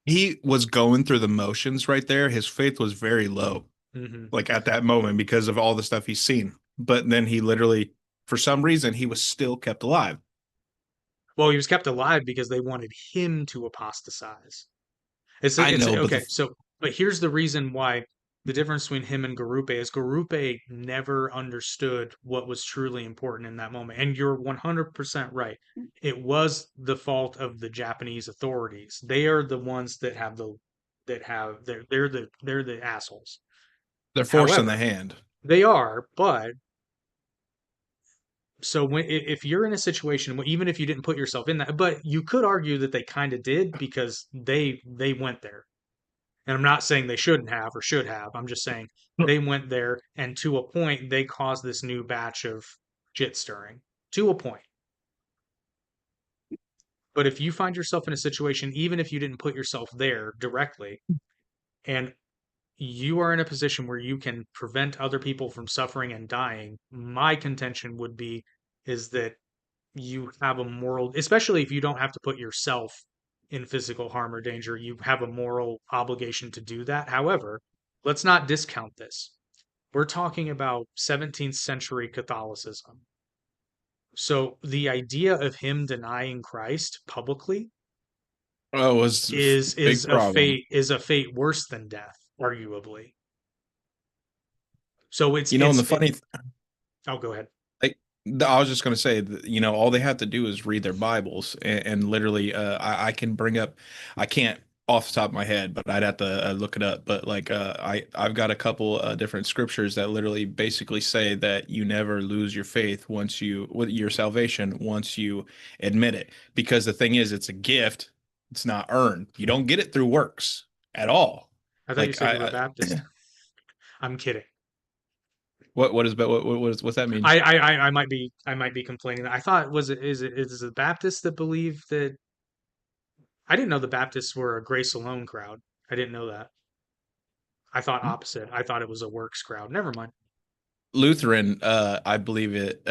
He was going through the motions right there. His faith was very low, Hmm. like at that moment, because of all the stuff he's seen. But then he literally, for some reason, he was still kept alive. Well, he was kept alive because they wanted him to apostatize. I It's know, but okay. the So, but here's the reason why the difference between him and Garupe is Garupe never understood what was truly important in that moment. And you're 100% right. It was the fault of the Japanese authorities. They are the ones they're the assholes. they're forcing the However, hand. they are, but so if you're in a situation even if you didn't put yourself in that, but you could argue that they kind of did because they went there. And I'm not saying they shouldn't have or should have. I'm just saying they went there, and to a point, they caused this new batch of shit stirring. To a point. But if you find yourself in a situation, even if you didn't put yourself there directly, and you are in a position where you can prevent other people from suffering and dying, my contention would be is that you have a moral, especially if you don't have to put yourself in physical harm or danger, you have a moral obligation to do that. However, let's not discount this. We're talking about 17th century Catholicism. So the idea of him denying Christ publicly Oh, it was big problem. is a fate worse than death, arguably. So And the funny oh, go ahead. Like, I was just going to say, that, all they have to do is read their Bibles, and literally, I can bring up, I can't off the top of my head, but I'd have to look it up. But like, I've got a couple different scriptures that literally basically say that you never lose your faith with your salvation once you admit it, because the thing is, it's a gift, it's not earned. You don't get it through works at all. I thought you Like, said you were Baptist. I'm kidding. what's that mean? I might be complaining. I thought is it the Baptists that believe that I didn't know the Baptists were a grace alone crowd. I didn't know that. I thought opposite. I thought it was a works crowd. Never mind. Lutheran, I believe it,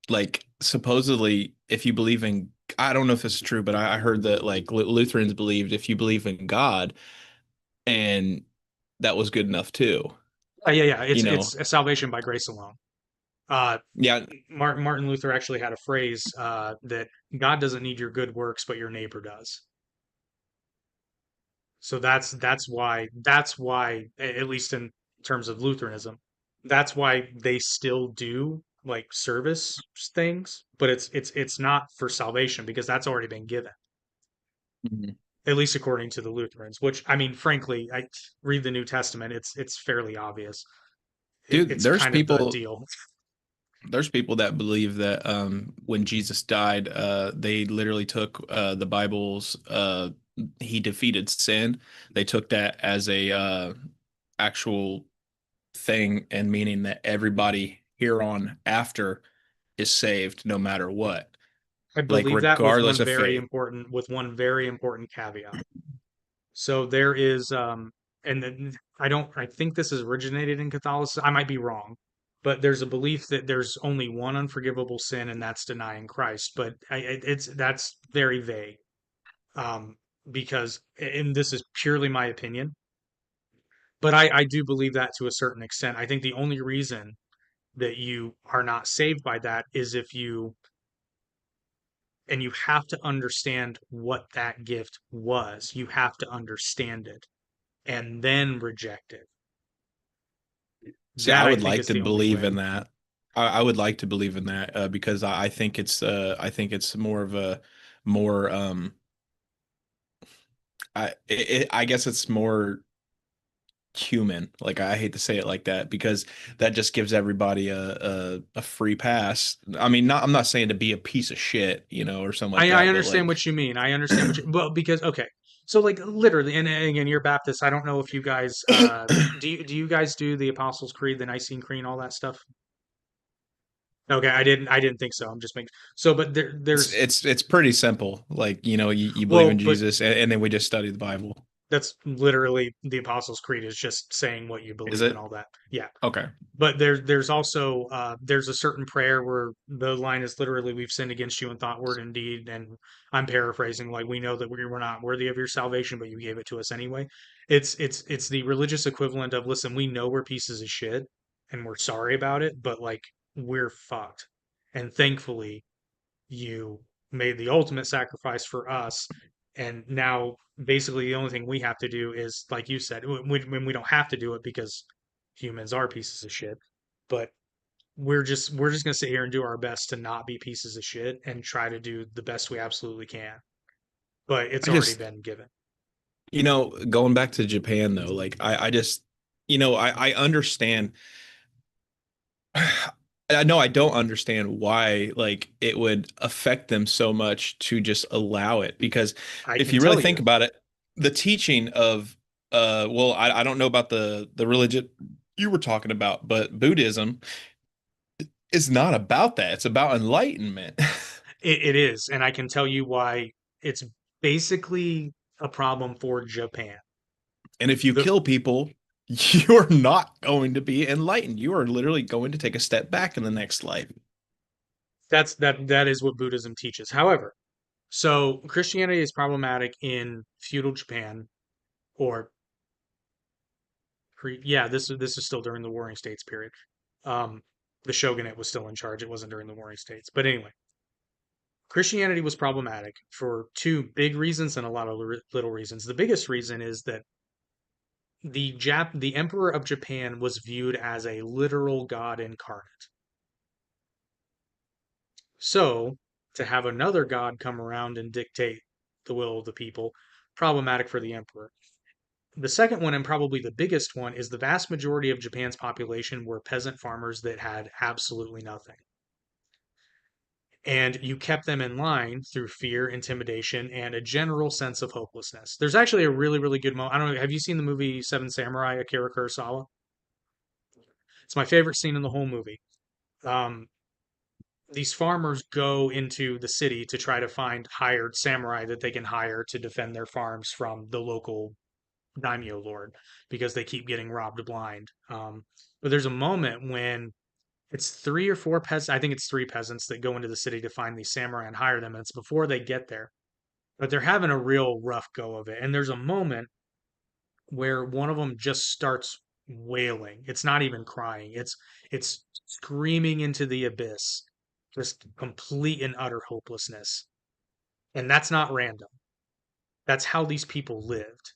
like supposedly, if you believe in, I don't know if this is true, but I heard that like Lutherans believed if you believe in God, and that was good enough too. Yeah, yeah. You It's know, a salvation by grace alone. Uh, yeah, Martin Luther actually had a phrase that God doesn't need your good works, but your neighbor does. So that's why at least in terms of Lutheranism, that's why they still do like service things, but it's not for salvation because that's already been given, Mhm. at least according to the Lutherans. Which I mean, frankly, I read the New Testament; it's fairly obvious. Dude, It's kind of the deal. there's people that believe that when Jesus died, they literally took the Bible's he defeated sin. They took that as a actual thing, and meaning that everybody here on after is saved no matter what, I like believe that regardless of faith. with one very important caveat. So there is, and then I think this is originated in Catholicism. I might be wrong, but there's a belief that there's only one unforgivable sin, and that's denying Christ. But that's very vague, um, because, and this is purely my opinion, but I do believe that to a certain extent. I think the only reason that you are not saved by that is if you, and you have to understand what that gift was. You have to understand it and then reject it. See, I That I would think like is to the only believe way. in that. I would like to believe in that because I think I think it's more of a more I guess it's more human. Like I hate to say it like that because that just gives everybody a free pass. I mean, not I'm not saying to be a piece of shit, or something like I that, but understand like what you mean. I understand what you well because okay. So like literally, and again, you're Baptist. I don't know if you guys do you guys do the Apostles' Creed, the Nicene Creed, all that stuff? Okay, I didn't think so. I'm just making so, but it's there's it's it's pretty simple. Like, you believe well, in but Jesus and then we just study the Bible. that's literally the Apostles' Creed is just saying what you Is believe and it? all that. Yeah. Okay. But there's also there's a certain prayer where the line is literally we've sinned against you in thought, word, and deed, and I'm paraphrasing like we know that we were not worthy of your salvation, but you gave it to us anyway. It's the religious equivalent of listen, we know we're pieces of shit and we're sorry about it, but like we're fucked, and thankfully you made the ultimate sacrifice for us, and now basically the only thing we have to do is like you said when we don't have to do it because humans are pieces of shit, but we're just going to sit here and do our best to not be pieces of shit and try to do the best we absolutely can, but it's I already just, been given. going back to Japan though, like I just, I understand. I know I don't understand why like it would affect them so much to just allow it because I if can you really tell think you about it, the teaching of well, I don't know about the religion you were talking about, but Buddhism is not about that. It's about enlightenment. it is, and I can tell you why it's basically a problem for Japan. And if you The kill people, you're not going to be enlightened. You are literally going to take a step back in the next life. that is what Buddhism teaches. However, so Christianity is problematic in feudal Japan, or yeah, this is still during the Warring States period. Um, the shogunate was still in charge. It wasn't during the Warring States, but anyway, Christianity was problematic for two big reasons and a lot of little reasons. The biggest reason is that the emperor of Japan was viewed as a literal god incarnate. So to have another god come around and dictate the will of the people, problematic for the emperor. The second one, and probably the biggest one, is the vast majority of Japan's population were peasant farmers that had absolutely nothing. And you kept them in line through fear, intimidation, and a general sense of hopelessness. There's actually a really, really good moment. I don't know. Have you seen the movie Seven Samurai, Akira Kurosawa? It's my favorite scene in the whole movie. Um, these farmers go into the city to try to find hired samurai that they can hire to defend their farms from the local daimyo lord because they keep getting robbed blind. But there's a moment when it's three or four peasants. I think it's three peasants that go into the city to find these samurai and hire them. And it's before they get there, but they're having a real rough go of it. And there's a moment where one of them just starts wailing. It's not even crying. It's screaming into the abyss, just complete and utter hopelessness. And that's not random. That's how these people lived.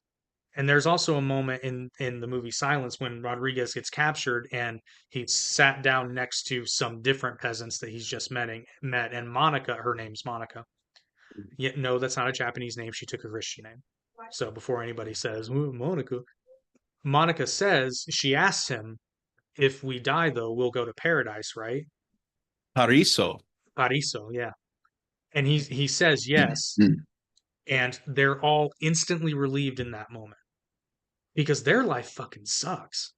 And there's also a moment in the movie Silence when Rodriguez gets captured and he's sat down next to some different peasants that he's just met, and Monica, her name's Monica. Yet no, that's not a Japanese name. She took a Christian name. So before anybody says "Ooh, Monica, Monica says she asks him if we die though we'll go to paradise, right? Pariso. Paraiso, yeah. And he says yes, and they're all instantly relieved in that moment because their life fucking sucks.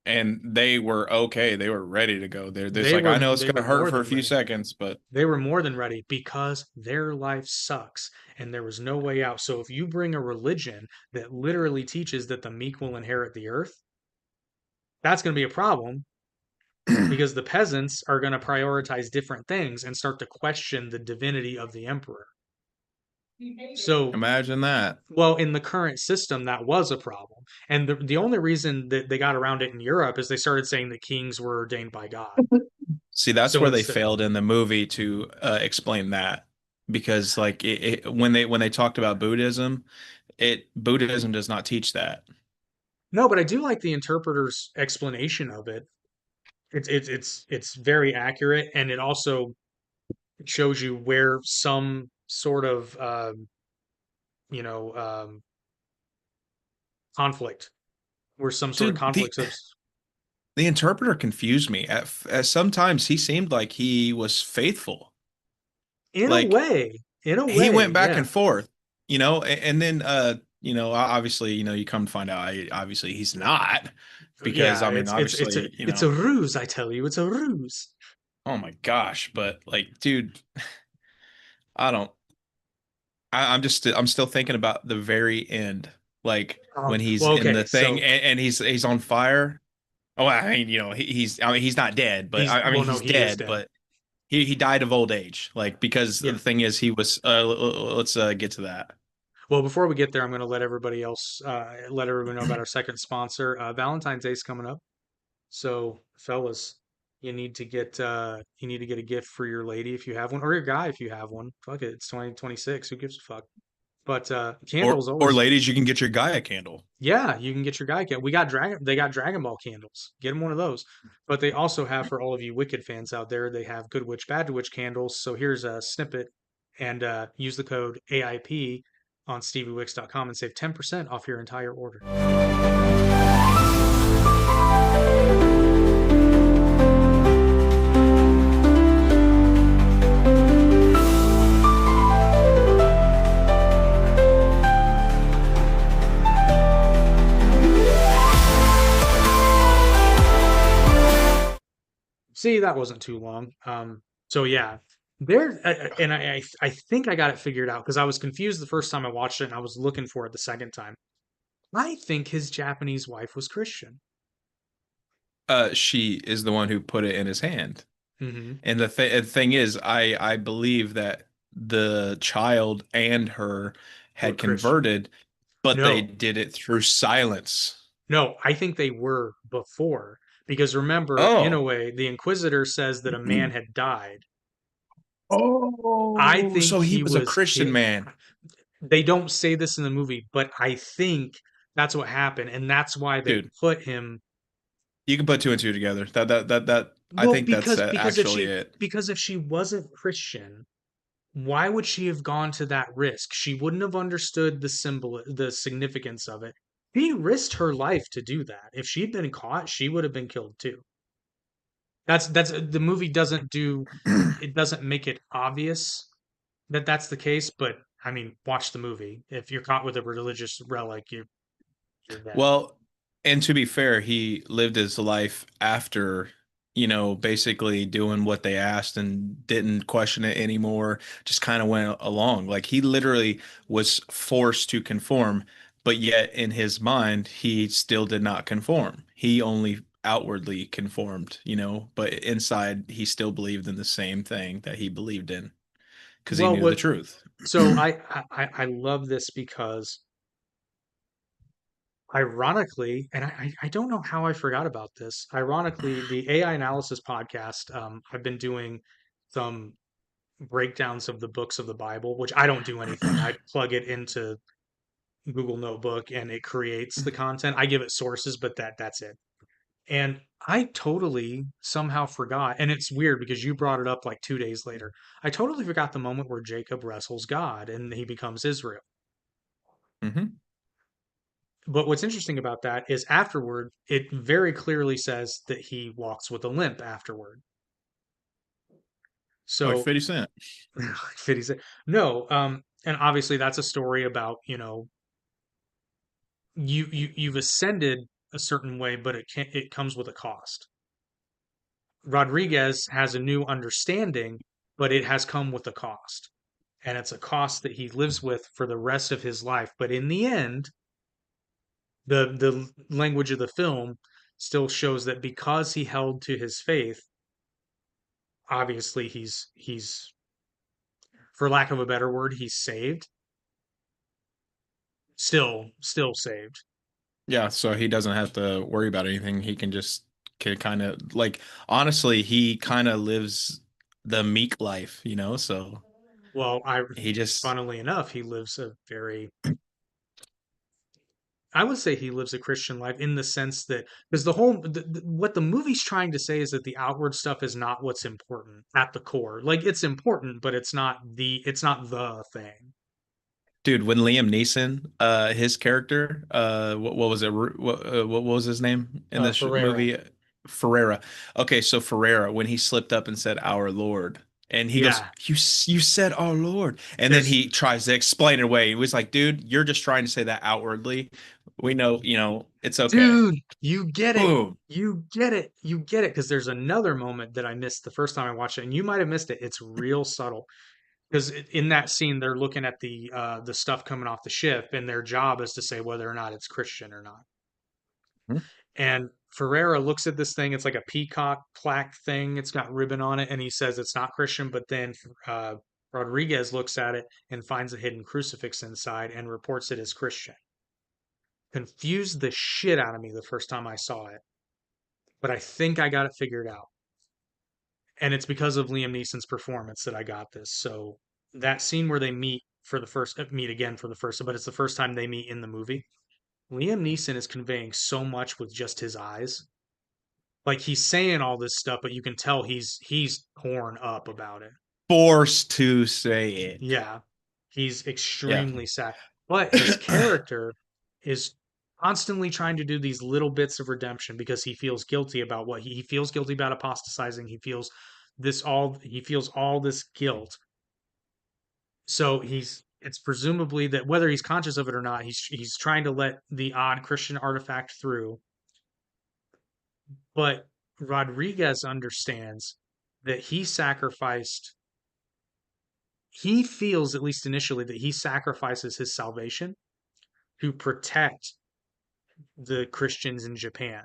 And they were okay. They were ready to go. They're just They like, I were know it's they gonna were hurt more for a than few ready. seconds, but They were more than ready because their life sucks and there was no way out. So if you bring a religion that literally teaches that the meek will inherit the earth, that's going to be a problem because the peasants are going to prioritize different things and start to question the divinity of the emperor. So, imagine that. well, in the current system, that was a problem. And the only reason that they got around it in Europe is they started saying that kings were ordained by God. See, that's So where they instead, failed in the movie to explain that because like when they talked about Buddhism, it Buddhism does not teach that. no, but I do like the interpreter's explanation of it. It's very accurate, and it also shows you where some sort of you know conflict where some sort of Dude, conflict of the interpreter confused me. At sometimes he seemed like he was faithful. in a Like way, in a he way, went back yeah. and forth, and then obviously, you come to find out obviously he's not because Yeah, I mean, obviously, it's a ruse, I tell you, it's a ruse. oh my gosh, but like, dude, I don't I'm still thinking about the very end, like when he's Well, in okay, the thing so and he's on fire. Oh, I mean, I mean, he's not dead, but I mean, well, no, he's he is dead, dead. but he died of old age, like because Yeah. the thing is, he was. Let's get to that. Well, before we get there, I'm going to let everyone know about our second sponsor. Valentine's Day's coming up. So, fellas, you need to get a gift for your lady if you have one, or your guy if you have one. Fuck it, it's 2026. Who gives a fuck? But Or candles or always, ladies, you can get your guy a candle. yeah, you can get your guy candle. They got Dragon Ball candles. Get them one of those. But they also have for all of you Wicked fans out there, they have Good Witch, Bad Witch candles. So here's a snippet, and use the code AIP on StevieWicks.com and save 10% off your entire order. See, that wasn't too long. So yeah, and I think I got it figured out because I was confused the first time I watched it and I was looking for it the second time. I think his Japanese wife was Christian. She is the one who put it in his hand. Hmm. And the thing is, I believe that the child and her Were had Christian. converted, but they No, did it through silence. no, I think they were before because remember, in a Oh. way, the Inquisitor says that a man had died. I Oh, think so he he was a was Christian kid. man. They don't say this in the movie, but I think that's what happened, and that's why they Dude, put him. you can put two and two together. I Well, think that's actually it. because if she wasn't Christian, why would she have gone to that risk? She wouldn't have understood the significance of it. She risked her life to do that. If she'd been caught, she would have been killed too. That's the movie doesn't do it doesn't make it obvious that that's the case, but I mean, watch the movie. If you're caught with a religious relic, you're dead. Well, and to be fair, he lived his life after, basically doing what they asked and didn't question it anymore, just kind of went along. Like he literally was forced to conform, but yet in his mind, he still did not conform. He only outwardly conformed, but inside he still believed in the same thing that he believed in because he Well, knew the what truth. so I love this because ironically, and I don't know how I forgot about this. Ironically, the AI analysis podcast, I've been doing some breakdowns of the books of the Bible, which I don't do anything. I plug it into Google Notebook and it creates the content. I give it sources, but that's it. And I totally somehow forgot, and it's weird because you brought it up like 2 days later. I totally forgot the moment where Jacob wrestles God and he becomes Israel. Hmm. But what's interesting about that is afterward, it very clearly says that he walks with a limp afterward. Like So, 50 Cent. 50 Cent. No, and obviously that's a story about, you've ascended a certain way, but it comes with a cost. Rodriguez has a new understanding, but it has come with a cost. And it's a cost that he lives with for the rest of his life. But in the end, the language of the film still shows that because he held to his faith, obviously he's for lack of a better word, he's saved. Still saved. Yeah, so he doesn't have to worry about anything. He can kind of like honestly, he kind of lives the meek life, so Well, I he just funnily enough, he lives a very I would say he lives a Christian life in the sense that because what the movie's trying to say is that the outward stuff is not what's important at the core. Like it's important, but it's not the thing. Dude, when Liam Neeson, his character, what was it? What was his name in the sh Ferreira. movie? Ferreira. Okay, so Ferreira, when he slipped up and said "Our Lord," and he goes, Yeah. You said "Our Lord," and then There's he tries to explain it away. He was like, "Dude, you're just trying to say that outwardly. We know, it's okay." Dude, you get it. Boom. You get it. You get it. Because there's another moment that I missed the first time I watched it, and you might have missed it. It's real subtle. Because in that scene, they're looking at the stuff coming off the ship, and their job is to say whether or not it's Christian or not. And Ferreira looks at this thing. It's like a peacock plaque thing. It's got ribbon on it, and he says it's not Christian. But then uh, Rodriguez looks at it and finds a hidden crucifix inside and reports it as Christian. Confused the shit out of me the first time I saw it, but I think I got it figured out. And it's because of Liam Neeson's performance that I got this. So that scene where they meet for the first meet again for the first, but it's the first time they meet in the movie. Liam Neeson is conveying so much with just his eyes. Like he's saying all this stuff, but you can tell he's torn up about it. Forced to say it. Yeah. He's Yeah. extremely sad. But his character is constantly trying to do these little bits of redemption because he feels guilty about what he feels guilty about apostatizing. He feels all this guilt. So it's presumably that whether he's conscious of it or not, he's trying to let the odd Christian artifact through. But Rodriguez understands that he feels, at least initially, that he sacrifices his salvation to protect the Christians in Japan.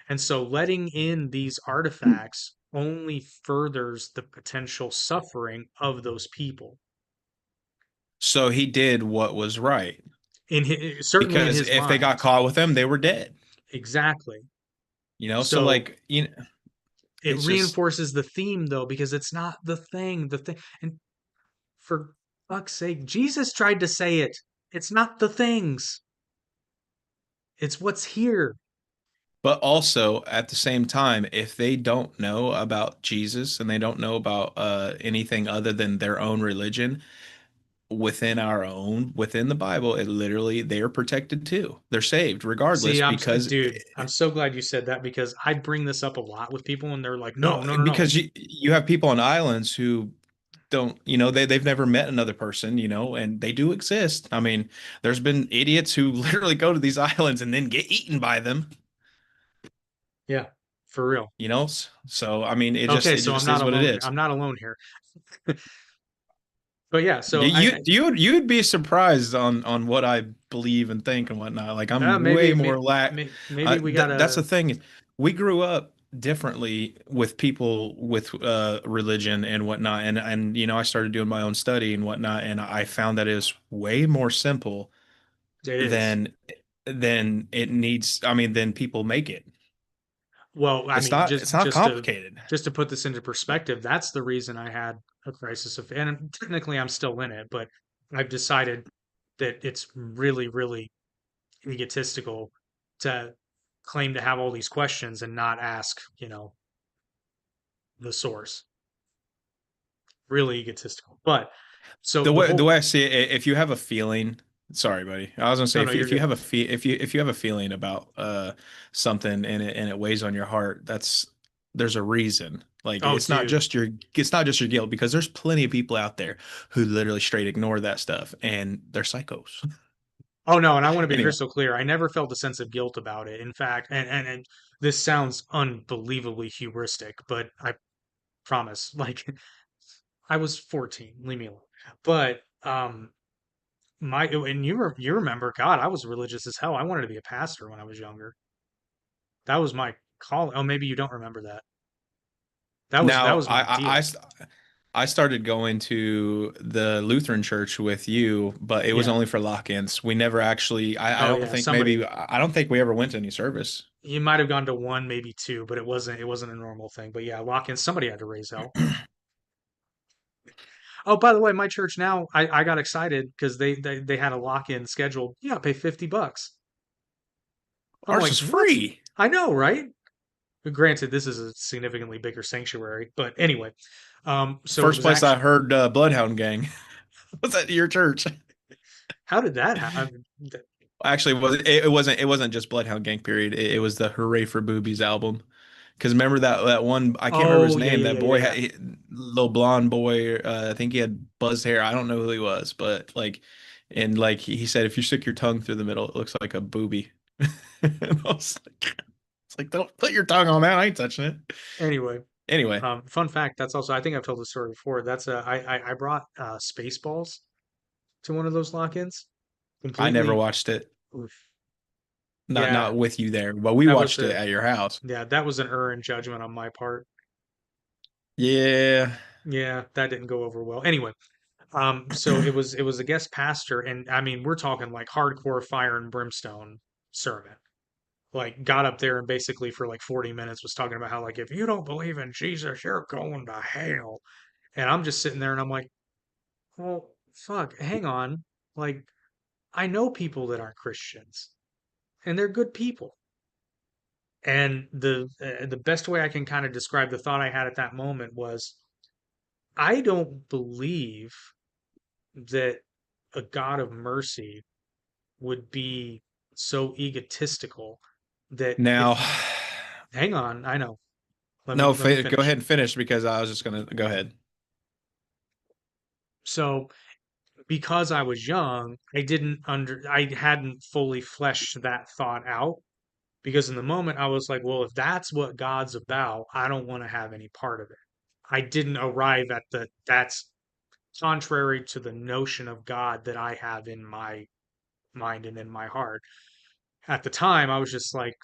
And so letting in these artifacts only furthers the potential suffering of those people. So he did what was right Certainly in because his if they mind. got caught with him, they were dead. Exactly. So So like, it it's just, reinforces the theme though, because it's not the thing. The thing, and for fuck's sake, Jesus tried to say it. It's not the things. It's what's here. but also at the same time, if they don't know about Jesus and they don't know about anything other than their own religion within the Bible, it literally they are protected too. They're saved regardless See, because dude, I'm so glad you said that because I bring this up a lot with people and they're like, no, no, no, no, no. because you have people on islands who don't, they've never met another person, and they do exist. I mean, there's been idiots who literally go to these islands and then get eaten by them. Yeah, for real. So I mean, it just Okay, it so I'm just not is what it alone here. is. I'm not alone here. But yeah, so You'd be surprised on what I believe and think and whatnot. Like I'm way more maybe we that's the gotta. thing. We grew up differently with people with religion and whatnot, and I started doing my own study and whatnot, and I found that it is way more simple It is. than it needs. I mean, than people make it. Well, I It's mean, not it's not complicated. just to put this into perspective, that's the reason I had a crisis of, and technically I'm still in it, but I've decided that it's really, really egotistical to claim to have all these questions and not ask, the source. Really egotistical. But so the the way the whole, way I see it, if you have a feeling, sorry, buddy, I was gonna say no, no, you're if you good. have a if you have a feeling about something and it weighs on your heart, there's a reason. Like Oh, dude. it's not just your guilt because there's plenty of people out there who literally straight ignore that stuff and they're psychos. Oh no, and I want to be Anyway, crystal clear. I never felt a sense of guilt about it. In fact, and this sounds unbelievably hubristic, but I promise, like I was 14, leave me alone. But and you remember, God, I was religious as hell. I wanted to be a pastor when I was younger. That was my call. Oh, maybe you don't remember that. That now was my deal. I started going to the Lutheran church with you, but it was Yeah. only for lock-ins. We never actually, I Oh don't yeah. think maybe, Somebody I don't think we ever went to any service. you might have gone to one, maybe two, but it wasn't a normal thing. But yeah, lock-in. Somebody had to raise hell. Oh, by the way, my church now, I got excited because they had a lock-in scheduled. Yeah, pay $50. I'm Ours like, is what? free. I know, right? Granted, this is a significantly bigger sanctuary, but anyway. So it First was place I actually heard Bloodhound Gang was at your church. How did that happen? Actually, it wasn't just Bloodhound Gang period. It was the Hooray for Boobies album. Because remember that one, I can't remember his Oh yeah, name. yeah, That yeah, yeah, boy yeah. little blonde boy. I think he had buzzed hair. I don't know who he was, but like, and like he said, if you stick your tongue through the middle, it looks like a booby. And I was like, it's like, don't put your tongue on that. I ain't touching it. Anyway, Anyway, fun fact. That's also I think I've told this story before. I brought Spaceballs to one of those lock-ins. I never Completely. watched it. Oof. Not Yeah, with you there, but we that was watched it a at your house. yeah that was an errant judgment on my part. Yeah. Yeah, that didn't go over well. Anyway, so it was a guest pastor, and I mean we're talking like hardcore fire and brimstone sermon. Like got up there and basically for like 40 minutes was talking about how like if you don't believe in Jesus, you're going to hell. And I'm just sitting there and I'm like, well, fuck, hang on. Like I know people that aren't Christians and they're good people. And the best way I can kind of describe the thought I had at that moment was I don't believe that a God of mercy would be so egotistical that Now, if hang on, I know. no, Let me go finish. ahead and finish because I was just gonna go ahead. So because I was young, I hadn't fully fleshed that thought out because in the moment I was like, well, if that's what God's about, I don't want to have any part of it. I didn't arrive at that's contrary to the notion of God that I have in my mind and in my heart. At the time, I was just like,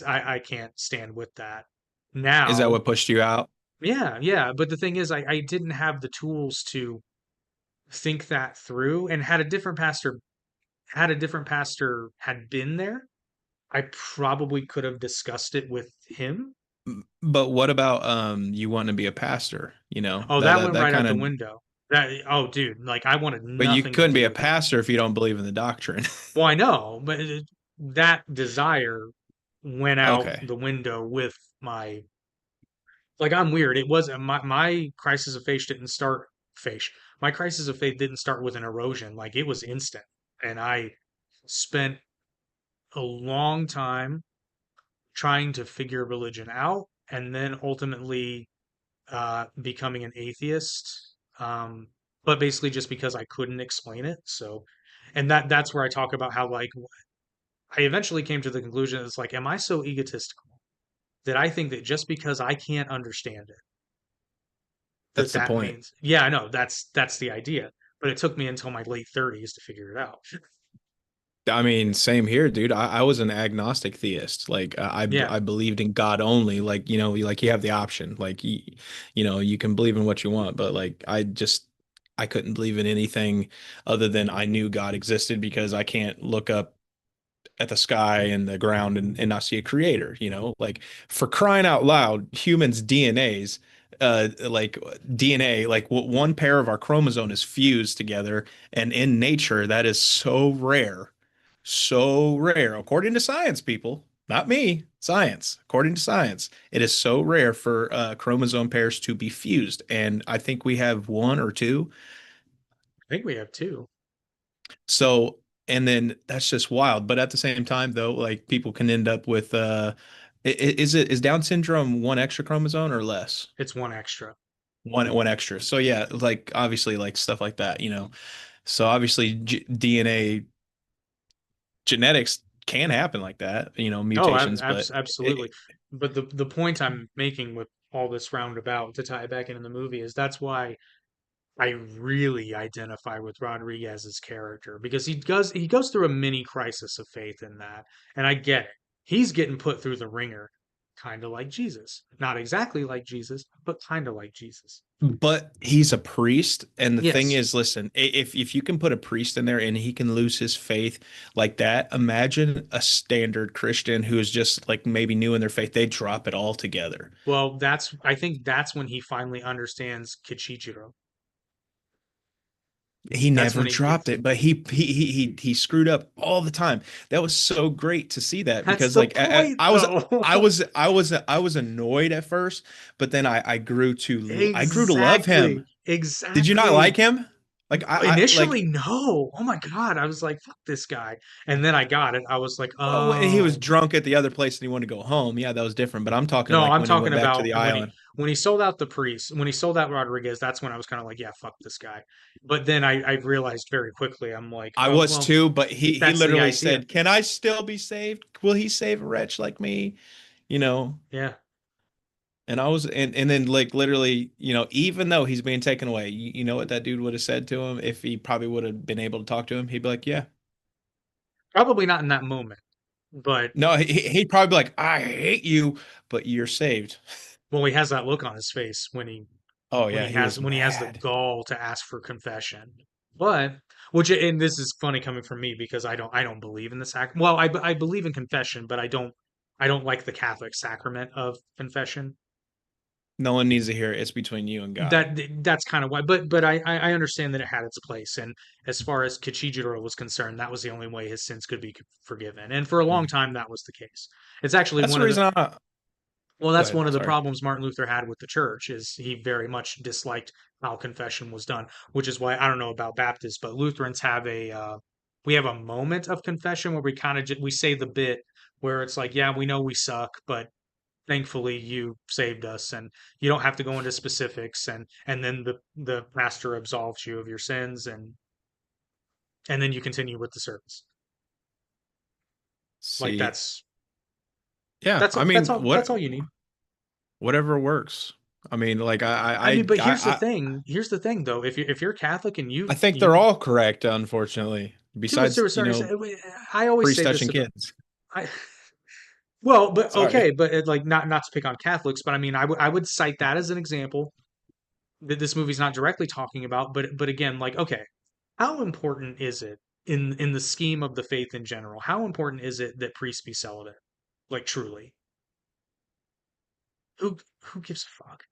I can't stand with that. Is that Now, what pushed you out? yeah, yeah. But the thing is, I didn't have the tools to think that through and had a different pastor had been there, I probably could have discussed it with him. But what about you wanting to be a pastor? You know, Oh, that that that went that right out kind the of. window. Oh, dude, like I wanted But you nothing to couldn't be do a with it. pastor if you don't believe in the doctrine. Well, I know, but that desire went out Okay. the window with my like I'm weird. It wasn't my crisis of faith didn't start faith. My crisis of faith didn't start with an erosion. Like it was instant. And I spent a long time trying to figure religion out and then ultimately becoming an atheist. But basically just because I couldn't explain it. So and that's where I talk about how like I eventually came to the conclusion it's like, am I so egotistical that I think that just because I can't understand it, that That's the that point. means, yeah, I know that's the idea. But it took me until my late 30s to figure it out. I mean, same here, dude. I was an agnostic theist. Like Yeah, I believed in God only. Like, you know, like you have the option. Like you know, you can believe in what you want, but like I couldn't believe in anything other than I knew God existed because I can't look up at the sky and the ground and not see a creator, you know? Like for crying out loud, humans' DNAs, like DNA, like one pair of our chromosome is fused together, and in nature, that is so rare, according to science, people. Not me, science. According to science, it is so rare for chromosome pairs to be fused, and I think we have one or two. I think we have two. So, and then that's just wild. But at the same time, though, like people can end up with is Down syndrome one extra chromosome or less? It's one extra. One extra. So yeah, like obviously like stuff like that, you know. So obviously DNA genetics can happen like that, you know, Oh, mutations, but absolutely. But the point I'm making with all this roundabout to tie it back into the movie is that's why I really identify with Rodriguez's character because he goes through a mini crisis of faith in that, and I get it. He's getting put through the ringer, kind of like Jesus. Not exactly like Jesus, but kind of like Jesus. but he's a priest, and the thing Yes. is, listen, if you can put a priest in there and he can lose his faith like that, imagine a standard Christian who is just like maybe new in their faith, they drop it all together. Well, I think that's when he finally understands Kichichiro. He That's never when he dropped gets. it, but he screwed up all the time. That was so great to see that That's because the like point, I was though. I was annoyed at first, but then I grew to love Exactly. him. Did you not like Exactly. him? Like Initially, no. Oh my God. I was like, fuck this guy. And then I got it. I was like, well, when he was oh. drunk at the other place and he wanted to go home. Yeah, that was different. But I'm talking No, like I'm when he talking went back to about the island. when he sold out the priest, when he sold out Rodriguez, that's when I was kind of like, yeah, fuck this guy. But then I realized very quickly, I'm like, I oh, was well, too, but he that's the literally idea. said, "Can I still be saved? Will he save a wretch like me?" You know. Yeah. And I was, and then like literally, even though he's being taken away, you know what that dude would have said to him if he probably would have been able to talk to him? He'd be like, "Yeah." Probably not in that moment, but No, he'd probably be like, "I hate you, but you're saved." well, he has that look on his face Oh yeah, he was when he has the mad. gall to ask for confession. But which and this is funny coming from me because I don't believe in the sac. Well, I believe in confession, but I don't like the Catholic sacrament of confession. No one needs to hear it. It's between you and God. That's kind of why. But I understand that it had its place, and as far as Kichijiro was concerned, that was the only way his sins could be forgiven, and for a long Mm. time that was the case. It's actually That's one the of the reason I. well, Go that's ahead. one of the Sorry. problems Martin Luther had with the church is he very much disliked how confession was done, which is why I don't know about Baptists, but Lutherans have a we have a moment of confession where we kind of we say the bit where it's like, yeah, we know we suck, but thankfully you saved us, and you don't have to go into specifics, and then the pastor absolves you of your sins, and then you continue with the service. Like See, that's yeah. I that's mean, all that's all you need. whatever works. I mean, like I mean, but here's the I thing. Here's the thing, though. If you're Catholic and I think they're you all correct, unfortunately. to Besides, a certain extent, I always priests say this touching about kids. I. Well, but Sorry. okay, but like not to pick on Catholics, but I mean, I would cite that as an example that this movie's not directly talking about, but again, like okay, how important is it in the scheme of the faith in general? How important is it that priests be celibate? Like truly, who gives a fuck?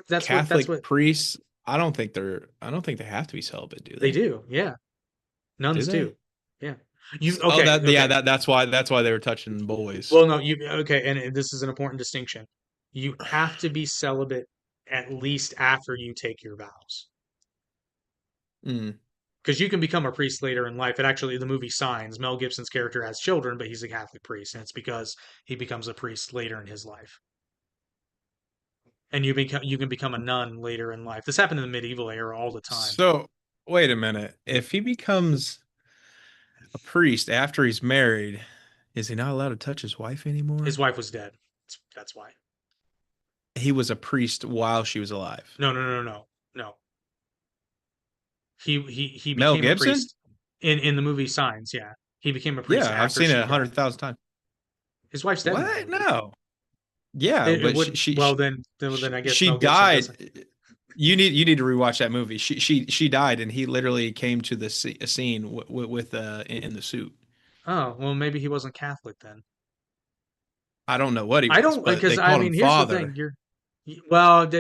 That's Catholic what priests, I don't think they have to be celibate, do they they? do. Yeah, Do nuns they? do. Yeah. You Oh, okay? Okay. that's why they were touching boys. Well, no, you okay, and this is an important distinction. You have to be celibate at least after you take your vows. Mm. Because you can become a priest later in life. It actually, the movie Signs, Mel Gibson's character has children, but he's a Catholic priest, and it's because he becomes a priest later in his life. And you can become a nun later in life. This happened in the medieval era all the time. So, wait a minute. If he becomes a priest after he's married, is he not allowed to touch his wife His anymore? wife was dead. That's why. He was a priest while she was alive. No. He Mel became a Gibson? priest in the movie Signs. Yeah, he became a priest Yeah, I've after seen it she a died. hundred thousand times. His wife's dead in that What? movie. No. Yeah, It but would well then I guess she Mel Gibson doesn't. died. You need to rewatch that movie. She died, and he literally came to the scene with in the suit. Oh well, maybe he wasn't Catholic then. I don't know what he I was, don't but because they I called him mean here's the thing. father. Well,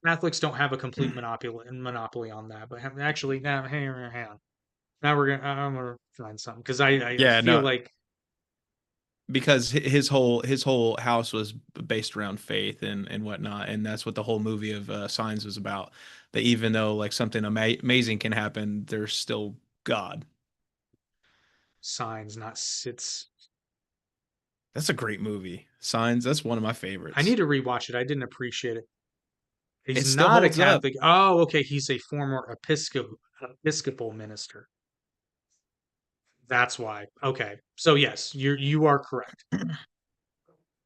Catholics don't have a complete monopoly on that. But actually now hang on. Now I'm gonna find something because I Yeah, feel no, like because his whole house was based around faith and whatnot, and that's what the whole movie of Signs was about. That even though like something amazing can happen, there's still God. Signs, not sits. That's a great movie. Signs. That's one of my I need favorites. to rewatch it. I didn't appreciate it. He's It still not a holds up. Catholic. Oh, okay. He's a former Episcopal minister. That's why. Okay. So yes, you are correct.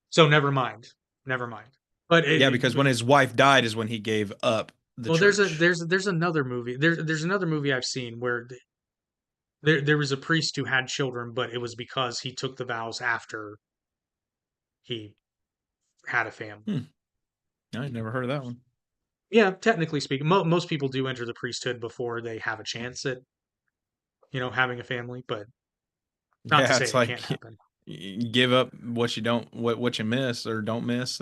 So never mind. Never mind. But Yeah, because when his wife died is when he gave up the well, church. there's another movie. There's another movie I've seen where there was a priest who had children, but it was because he took the vows after he had a family. Hmm. I never heard of that one. Yeah, technically speaking, most people do enter the priesthood before they have a chance at having a family, but not to Yeah, say it's it can't like happen. you give up what you don't what you miss or don't miss,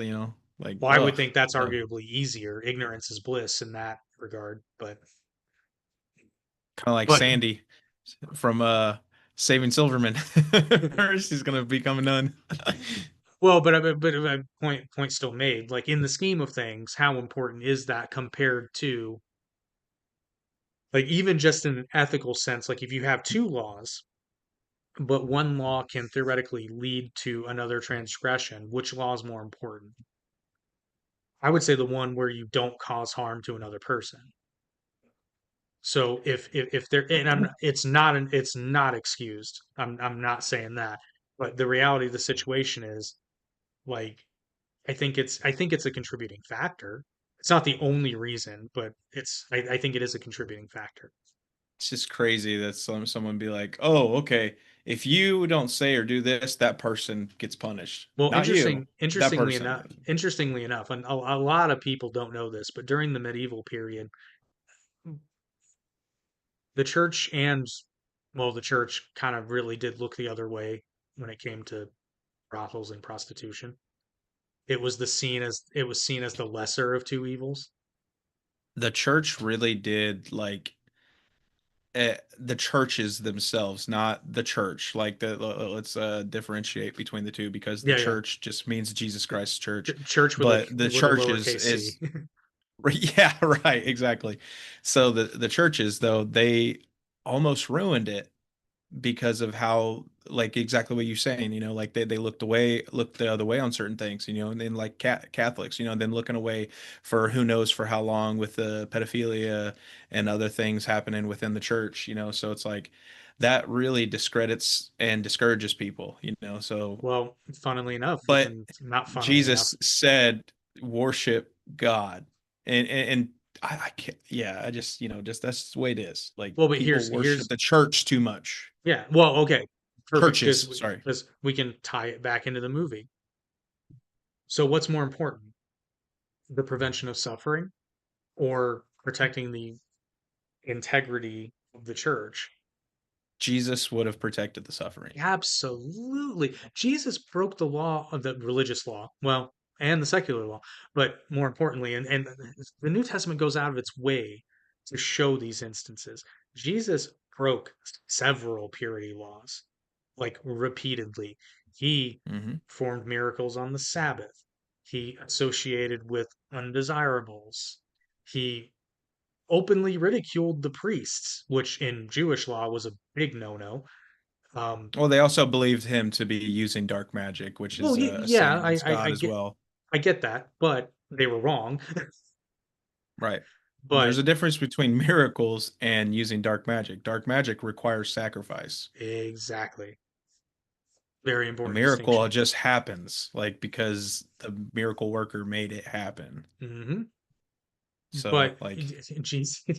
like Well, I would ugh. think that's No. arguably easier. Ignorance is bliss in that regard, Kind of like but Sandy from Saving Silverman. She's gonna become a nun. well, but point still made. Like in the scheme of things, how important is that compared to Like even just in an ethical sense, like if you have two laws, but one law can theoretically lead to another transgression, which law is more important? I would say the one where you don't cause harm to another person. So if there, and it's not excused. I'm not saying that, but the reality of the situation is like I think it's a contributing factor. It's not the only reason, but I think it is a contributing factor. It's just crazy that someone be like, "Oh, okay, if you don't say or do this, that person gets punished. Well, Not you, that person." interestingly enough, and a lot of people don't know this, but during the medieval period, the church and well, the church kind of really did look the other way when it came to brothels and prostitution. It was seen as the lesser of two evils. The church really did like the churches themselves, not the church. Like let's differentiate between the two because the Yeah, yeah. church just means Jesus Christ's church, Church but the with a churches lowercase c. is yeah, right, exactly. So the churches though, they almost ruined it because of how like exactly what you're saying, like they looked the other way on certain things, and then like Catholics, then looking away for who knows for how long with the pedophilia and other things happening within the church, so it's like that really discredits and discourages people, so Well, funnily enough, we but can not funnily enough. Jesus said worship God, and I can't, yeah, I just just that's the way it is, like Well, but people worship here's the church too much. yeah. Well, okay, perfect Churches, sorry. because we can tie it back into the movie. So, what's more important, the prevention of suffering or protecting the integrity of the church? Jesus would have protected the suffering. Absolutely. Jesus broke the law of the religious law, well, and the secular law, but more importantly, and the New Testament goes out of its way to show these instances. Jesus broke several purity laws, like repeatedly. He Hmm. performed miracles on the Sabbath. He associated with undesirables. He openly ridiculed the priests, which in Jewish law was a big no-no. Um, Well, they also believed him to be using dark magic, which well, is a sin yeah, against God as well. I get that, but they were wrong. Right. There's But a difference between miracles and using dark magic. Dark magic requires sacrifice. exactly, very A important miracle distinction. just happens, like because the miracle worker made it happen. Hmm. So, But like, Jesus,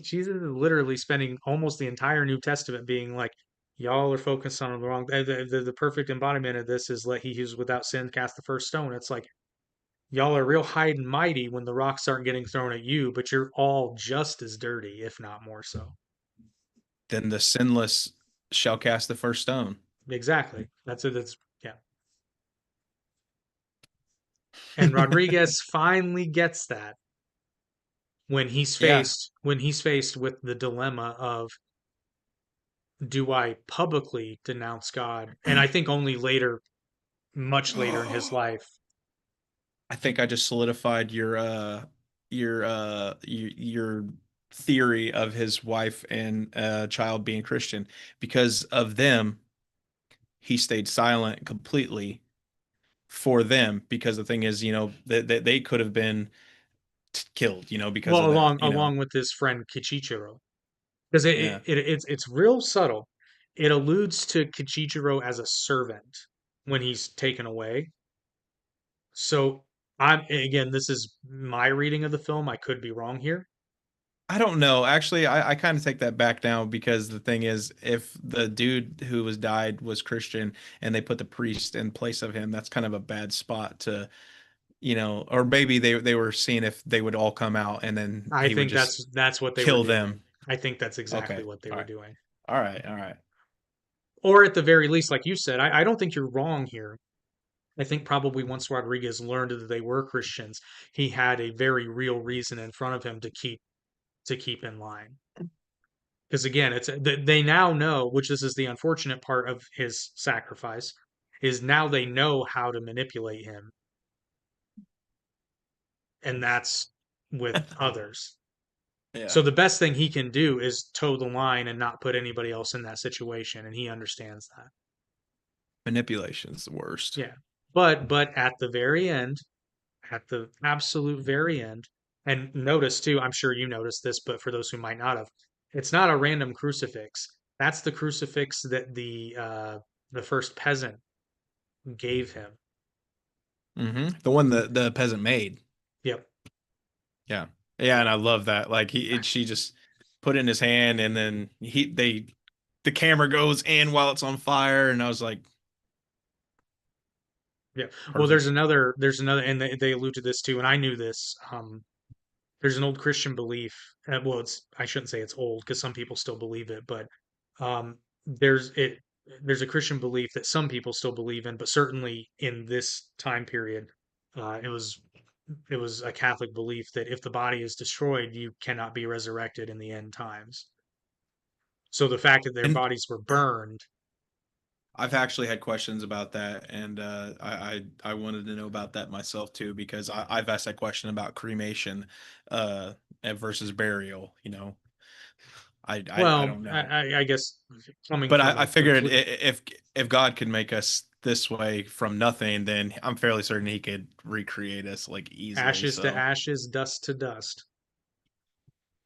Jesus is literally spending almost the entire New Testament being like, y'all are focused on the wrong. The perfect embodiment of this is let he who's without sin cast the first stone. It's like y'all are real high and mighty when the rocks aren't getting thrown at you, but you're all just as dirty, if not more so. then the sinless shall cast the first stone. Exactly. That's it. That's yeah. And Rodriguez finally gets that Yeah. when he's faced with the dilemma of do I publicly denounce God? And I think only later, much later in his life. I think I just solidified your theory of his wife and child being Christian because of them. He stayed silent completely for them because the thing is, that they could have been killed, because Well, of that, along with his friend Kichichiro, because Yeah. it's real subtle. It alludes to Kichichiro as a servant when he's taken away. So I'm again, this is my reading of the film. I could be wrong here. I don't know. Actually, I kind of take that back now because the thing is, if the dude who was died was Christian and they put the priest in place of him, that's kind of a bad spot to, or maybe they were seeing if they would all come out and then I he would think just that's what they were kill doing. them. I think that's exactly Okay. what they All were right. doing. All right. All right. Or at the very least, like you said, I don't think you're wrong here. I think probably once Rodriguez learned that they were Christians, he had a very real reason in front of him to keep in line. Because again, they now know, which this is the unfortunate part of his sacrifice, is now they know how to manipulate him, and that's with others. Yeah. So the best thing he can do is toe the line and not put anybody else in that situation, and he understands that. Manipulation's the worst. Yeah. But at the very end, at the absolute very end, and notice too, I'm sure you noticed this, but for those who might not have, it's not a random crucifix. That's the crucifix that the first peasant gave him. The one the peasant made. Yep. Yeah. Yeah, and I love that. Like she just put it in his hand and then the camera goes in while it's on fire and I was like, Yeah. Well, perfect. there's another, and they allude to this too, and I knew this. There's an old Christian belief. Well, I shouldn't say it's old because some people still believe it, but um, there's it there's a Christian belief that some people still believe in, but certainly in this time period, uh, it was it was a Catholic belief that if the body is destroyed, you cannot be resurrected in the end times. So the fact that their And bodies were burned, I've actually had questions about that, and I wanted to know about that myself too because I've asked that question about cremation, uh, and versus burial. I well, don't I, know, I guess coming but from I a figured complete if God could make us this way from nothing, then I'm fairly certain He could recreate us like easily. ashes to So ashes, dust to dust.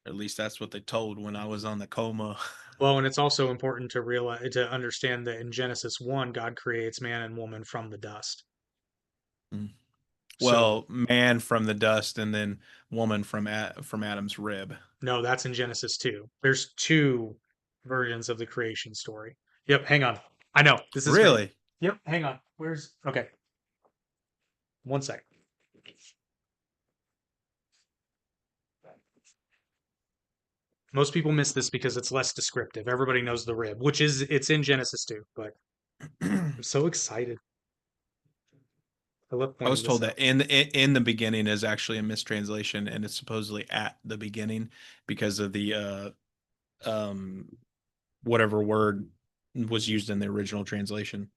at least that's what they told when I was on the coma. Well, and it's also important to realize to understand that in Genesis 1, God creates man and woman from the dust. So, Well, man from the dust, and then woman from Adam's rib. no, that's in Genesis 2. There's two versions of the creation story. Yep, hang on. I know. This is great. Really? Yep, hang on. Where's Okay, one sec. Most people miss this because it's less descriptive. Everybody knows the rib, which is it's in Genesis 2, but I'm so excited. I love I was pointing this told out. that in the beginning is actually a mistranslation, and it's supposedly at the beginning because of the um whatever word was used in the original translation.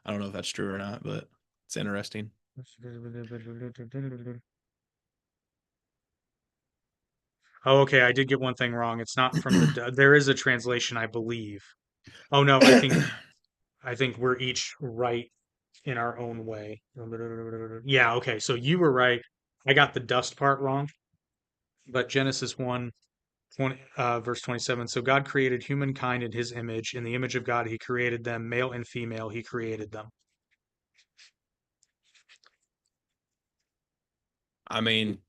I don't know if that's true or not, but it's interesting. Oh, okay, I did get one thing wrong. It's not from there is a translation, I believe. Oh no, I think we're each right in our own way. Yeah, okay. So you were right. I got the dust part wrong, but Genesis 1, 20, verse 27. So God created humankind in his image. In the image of God, he created them, male and female, he created them. I mean,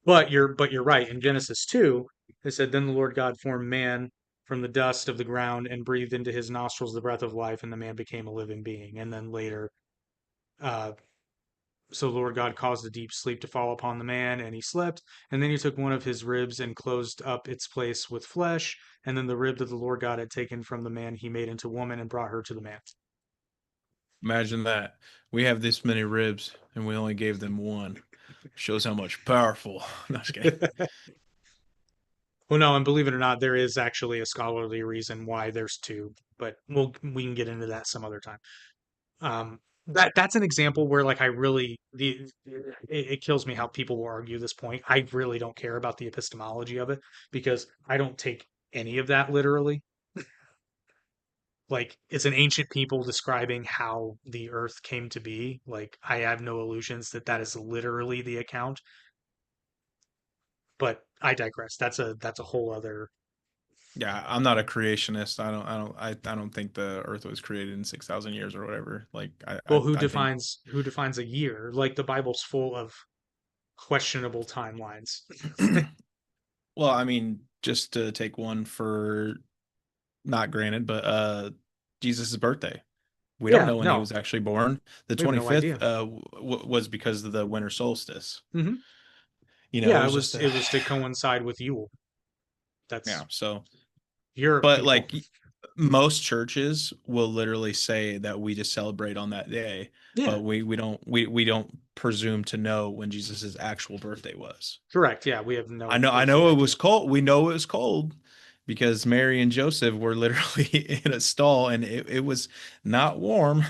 But you're right. In Genesis 2, it said, Then the Lord God formed man from the dust of the ground and breathed into his nostrils the breath of life, and the man became a living being. And then later, uh, so the Lord God caused a deep sleep to fall upon the man, and he slept. And then he took one of his ribs and closed up its place with flesh. And then the rib that the Lord God had taken from the man, he made into woman and brought her to the man. imagine that. We have this many ribs and we only gave them one. Shows how much powerful. No, just kidding. Well, no, and believe it or not, there is actually a scholarly reason why there's two, but we can get into that some other time. That's an example where like I really it kills me how people will argue this point. I really don't care about the epistemology of it because I don't take any of that literally. Like it's an ancient people describing how the earth came to be. Like I have no illusions that that is literally the account, but I digress. That's a whole other. Yeah, I'm not a creationist. I don't think the earth was created in 6,000 years or whatever. Like Well, who I think defines a year? Like the Bible's full of questionable timelines. well, I mean, just to take one for not granted, but Jesus' birthday. We don't Yeah, know when he no, was actually born. The we have no 25th idea. was because of the winter solstice. Hmm. It Yeah, it was was just it was to coincide with Yule. yeah, That's so Europe but people. like most churches will literally say that we just celebrate on that day, Yeah, but we don't presume to know when Jesus's actual birthday was. correct. Yeah, we have no I earthly know it idea. was cold. We know it was cold because Mary and Joseph were literally in a stall and it was not warm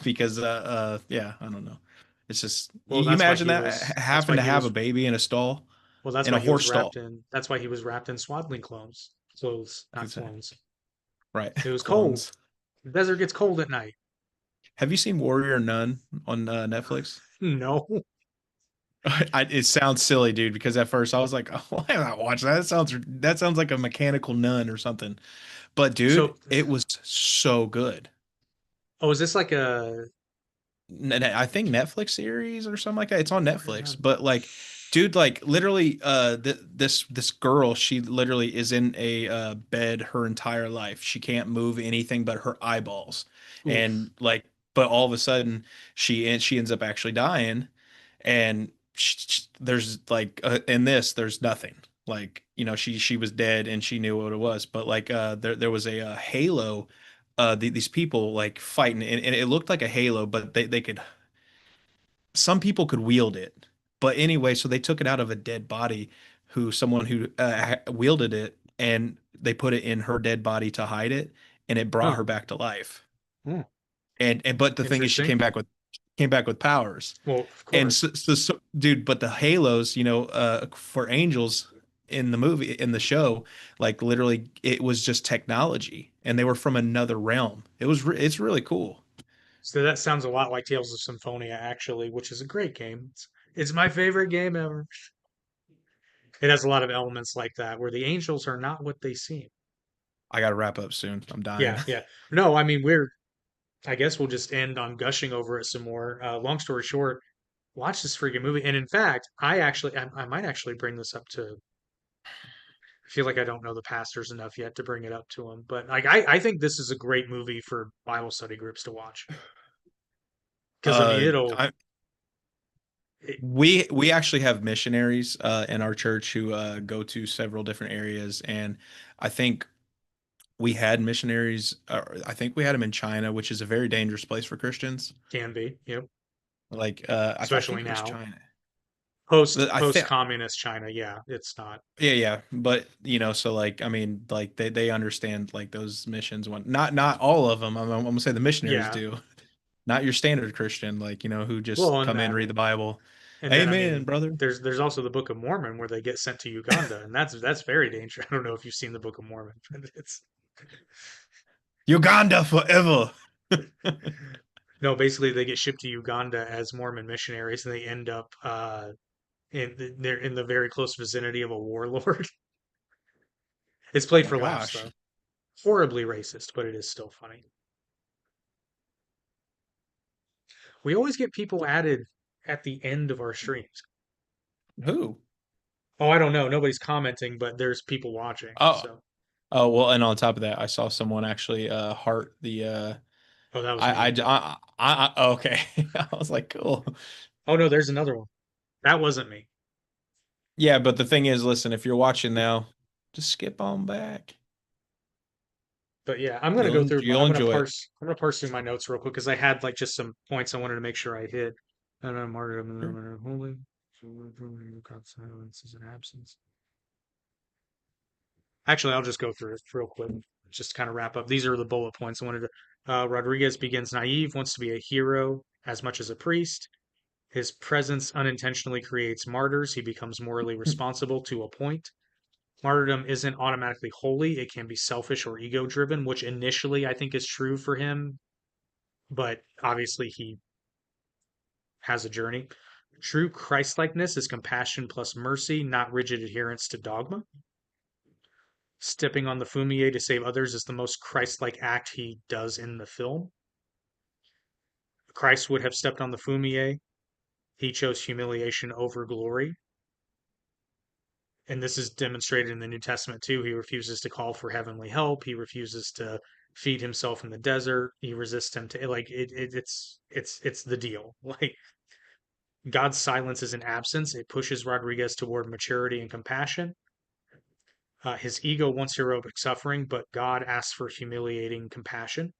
because yeah, I don't know. It's just Well, you imagine that that's having why to he have a was baby in a stall. Well, that's in a why he was horse wrapped stall. in. That's why he was wrapped in swaddling clothes, I could not say. clones. Right. It was cold. Clones. The desert gets cold at night. Have you seen Warrior Nun on Netflix? No. It sounds silly, dude, because at first I was like, oh, why am I watching that? That sounds like a mechanical nun or something. But dude, So, it was so good. oh, is this like a I think Netflix series or something like that. It's on warrior Netflix, nun? but like, dude, like literally, this girl, she literally is in a bed her entire life. She can't move anything but her eyeballs, Oof. and like, but all of a sudden, she ends up actually dying, and there's like in this, there's nothing. Like, she was dead and she knew what it was, but like, there was a, halo. These people like fighting, and it looked like a halo, but they could some people could wield it. But anyway, so they took it out of a dead body someone who wielded it, and they put it in her dead body to hide it, and it brought Huh. her back to life. Hmm. And but the thing is, she Interesting. came back with powers. Well, of And course. so, dude, but the halos, for angels in the show, like literally, it was just technology, and they were from another realm. It's really cool. So that sounds a lot like Tales of Symphonia, actually, which is a great game. It's my favorite game ever. It has a lot of elements like that, where the angels are not what they seem. I got to wrap up soon. I'm dying. Yeah, yeah. No, I mean, I guess we'll just end on gushing over it some more. Long story short, watch this freaking movie. And in fact, I might actually bring this up to, I feel like I don't know the pastors enough yet to bring it up to them. But like, I think this is a great movie for Bible study groups to watch. Because I mean, Uh, I, it, we actually have missionaries in our church who go to several different areas, and I think we had missionaries. I think we had them in China, which is a very dangerous place for Christians. can be, Like, I especially think it was now. China. Post I think, communist China, yeah, it's not. yeah, yeah, but so like, I mean, like they understand like those missions. Not all of them. I'm gonna say the missionaries Yeah. do. Not your standard Christian, like who Well, just and come in, that, read the Bible. and then I Amen, mean, brother. there's also the Book of Mormon where they get sent to Uganda, and that's very dangerous. I don't know if you've seen the Book of Mormon, but it's Uganda forever. no, basically they get shipped to Uganda as Mormon missionaries, and they end up they're in the very close vicinity of a warlord. It's Oh played my for laughs gosh. though, horribly racist, but it is still funny. We always get people added at the end of our streams. Who? Oh, I don't know. Nobody's commenting, but there's people watching. Oh, So, oh well, and on top of that, I saw someone actually heart the oh, that was I me. okay. I was like, cool. Oh no, there's another one. That wasn't me. Yeah, but the thing is, listen, if you're watching now, just skip on back. But yeah, I'm gonna go through my. You'll enjoy it. I'm gonna parse through my notes real quick because I had like just some points I wanted to make sure I hit. And I'm martyrdom and Sure. then holy. God's silence is an absence. Actually, I'll just go through it real quick, just to kind of wrap up. These are the bullet points I wanted to. Rodriguez begins naive, wants to be a hero as much as a priest. His presence unintentionally creates martyrs. He becomes morally responsible to a point. Martyrdom isn't automatically holy. It can be selfish or ego driven, which initially I think is true for him, but obviously he has a journey. True Christlikeness is compassion plus mercy, not rigid adherence to dogma. Stepping on the fumier to save others is the most Christ-like act he does in the film. Christ would have stepped on the fumier. He chose humiliation over glory. And this is demonstrated in the New Testament too. He refuses to call for heavenly help. He refuses to feed himself in the desert. He resists him to like it's the deal. Like God's silence is an absence. It pushes Rodriguez toward maturity and compassion. His ego wants heroic suffering, but God asks for humiliating compassion.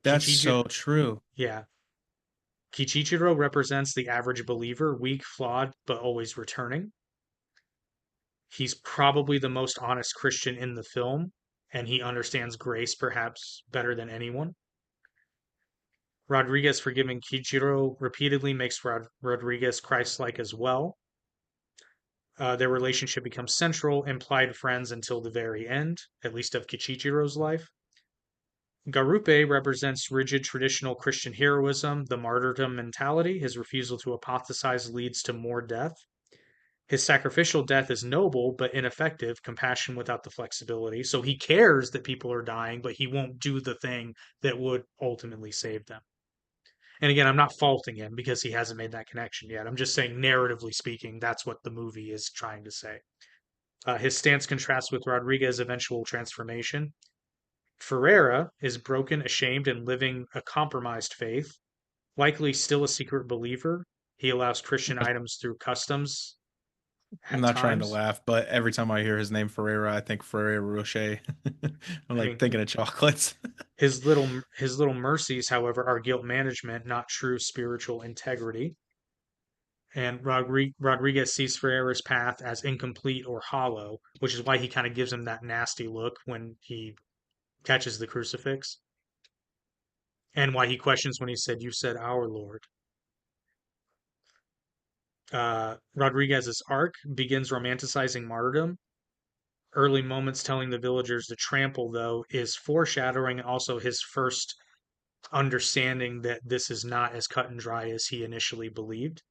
That's Kichiji, so true. yeah, Kichichiro represents the average believer, weak, flawed, but always returning. He's probably the most honest Christian in the film, and he understands grace perhaps better than anyone. Rodriguez forgiving Kichiro repeatedly makes Rodriguez Christ-like as well. Their relationship becomes central, implied friends until the very end, at least of Kichijiro's life. Garupe represents rigid traditional Christian heroism, the martyrdom mentality. His refusal to apostatize leads to more death. His sacrificial death is noble but ineffective, compassion without the flexibility. So he cares that people are dying, but he won't do the thing that would ultimately save them. And again, I'm not faulting him because he hasn't made that connection yet. I'm just saying, narratively speaking, that's what the movie is trying to say. His stance contrasts with Rodriguez's eventual transformation. Ferreira is broken, ashamed, and living a compromised faith, likely still a secret believer. He allows Christian items through customs I'm at not trying to times. laugh, but every time I hear his name Ferreira, I think Ferrero Rocher. I'm I like mean, thinking of chocolates. his little mercies, however, are guilt management, not true spiritual integrity. And Rodriguez sees Ferreira's path as incomplete or hollow, which is why he kind of gives him that nasty look when he catches the crucifix, and why he questions when he said, "You said our Lord." Rodriguez's arc begins romanticizing martyrdom. Early moments telling the villagers to trample, though, is foreshadowing also his first understanding that this is not as cut and dry as he initially believed.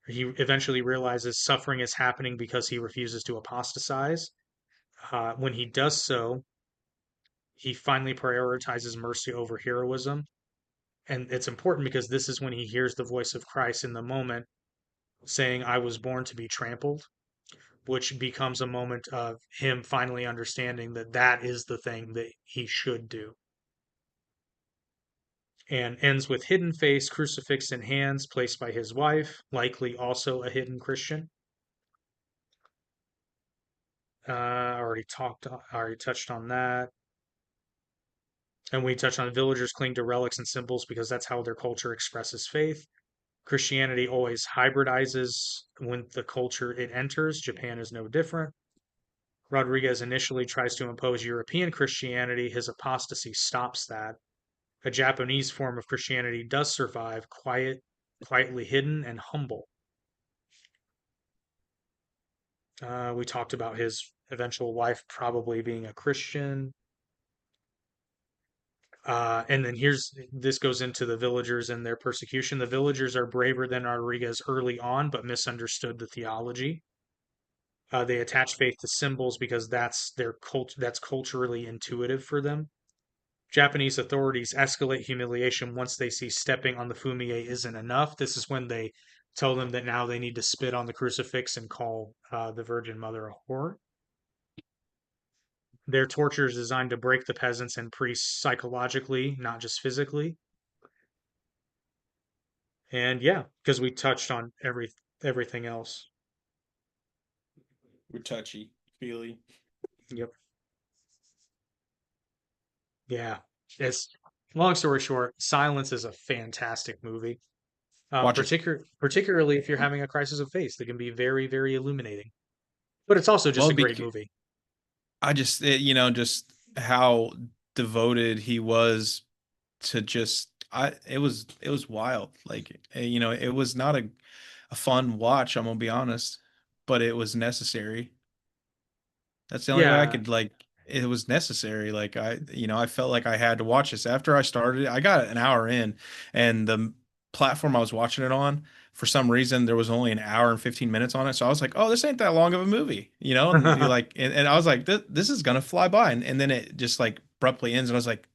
He eventually realizes suffering is happening because he refuses to apostatize. When he does so, he finally prioritizes mercy over heroism. And it's important because this is when he hears the voice of Christ in the moment saying, I was born to be trampled, which becomes a moment of him finally understanding that that is the thing that he should do. And ends with hidden face, crucifix in hands, placed by his wife, likely also a hidden Christian. Already touched on that. And we touched on villagers cling to relics and symbols because that's how their culture expresses faith. Christianity always hybridizes when the culture it enters. Japan is no different. Rodriguez initially tries to impose European Christianity. His apostasy stops that. A Japanese form of Christianity does survive, quietly hidden and humble. We talked about his eventual wife probably being a Christian. And then this goes into the villagers and their persecution. The villagers are braver than Rodriguez early on, but misunderstood the theology. They attach faith to symbols because that's culturally intuitive for them. Japanese authorities escalate humiliation once they see stepping on the fumie isn't enough. This is when they tell them that now they need to spit on the crucifix and call the Virgin Mother a whore. Their torture is designed to break the peasants and priests psychologically, not just physically. And yeah, because we touched on everything else. We're touchy, feely. Yep. Yeah. It's long story short, Silence is a fantastic movie. Watch it. Particularly if you're having a crisis of faith, it can be very, very illuminating. But it's also just Well, a great movie. I just just how devoted he was to just I it was wild. Like it was not a fun watch, I'm gonna be honest, but it was necessary. That's the only way I Yeah. could it was necessary. Like I felt like I had to watch this. After I started it, I got an hour in and the platform I was watching it on, for some reason there was only an hour and 15 minutes on it. So I was like, "Oh, this ain't that long of a movie." And you and I was like, this is gonna fly by." And then it just like abruptly ends and I was like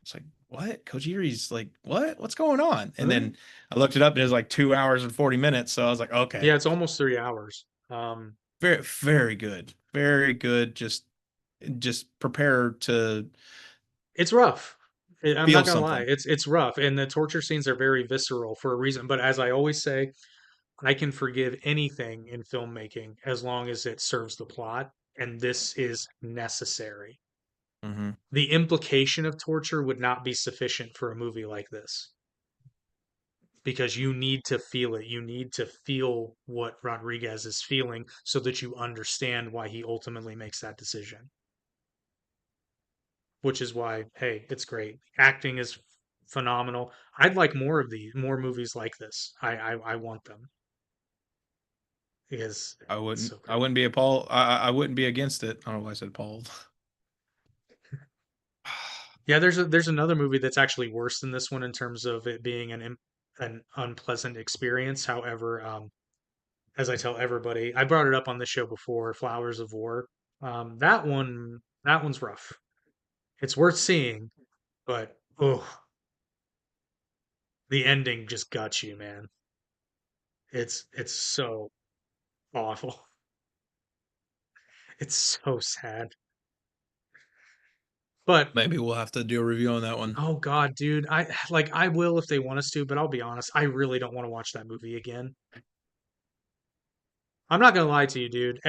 it's like, "What? Kojiri's like, what? What's going on?" And then I looked it up and it was like 2 hours and 40 minutes. So I was like, Yeah, "Okay." it's almost 3 hours. Very, very good. Very good. Just prepare to It's rough. I'm feel not gonna lie. something. It's rough, and the torture scenes are very visceral for a reason. But as I always say, I can forgive anything in filmmaking as long as it serves the plot, and this is necessary. Hmm. The implication of torture would not be sufficient for a movie like this because you need to feel it. You need to feel what Rodriguez is feeling so that you understand why he ultimately makes that decision. Which is why, hey, it's great. Acting is phenomenal. I'd like more movies like this. I want them because it's so I great. wouldn't be appalled. I wouldn't be against it. I don't know why I said appalled. Yeah, there's another movie that's actually worse than this one in terms of it being an unpleasant experience. However, as I tell everybody, I brought it up on this show before, Flowers of War. That one's rough. It's worth seeing, but oh, the ending just got you, man. It's so awful. It's so sad. But Maybe we'll have to do a review on that one. oh God, dude, I will if they want us to, but I'll be honest, I really don't want to watch that movie again. I'm not gonna lie to you, dude.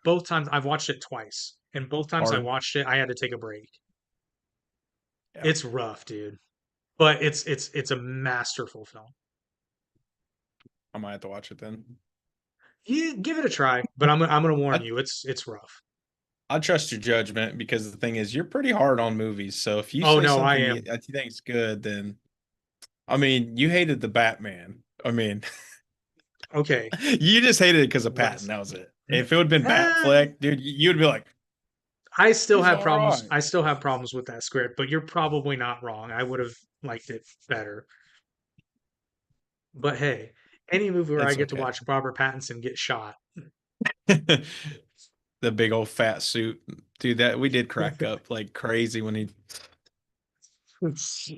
Both times I've watched it twice, and both times I Hard. watched it, I had to take a break. Yeah. It's rough, dude. But it's a masterful film. I might have to watch it then. You give it a try, but I'm gonna warn I you, it's rough. I trust your judgment because the thing is, you're pretty hard on movies. So if you Oh say no, I something am. that you think's good, then I mean, you hated the Batman. I mean, Okay, you just hated it because of Patton. listen. That was it. If it would have been Eh, Batfleck, dude, you'd be like, I still he's have all problems. right. I still have problems with that script, but you're probably not wrong. I would have liked it better. But hey, any movie where I It's get to okay. watch Robert Pattinson get shot. The big old fat suit, dude. That we did crack up like crazy when he Which,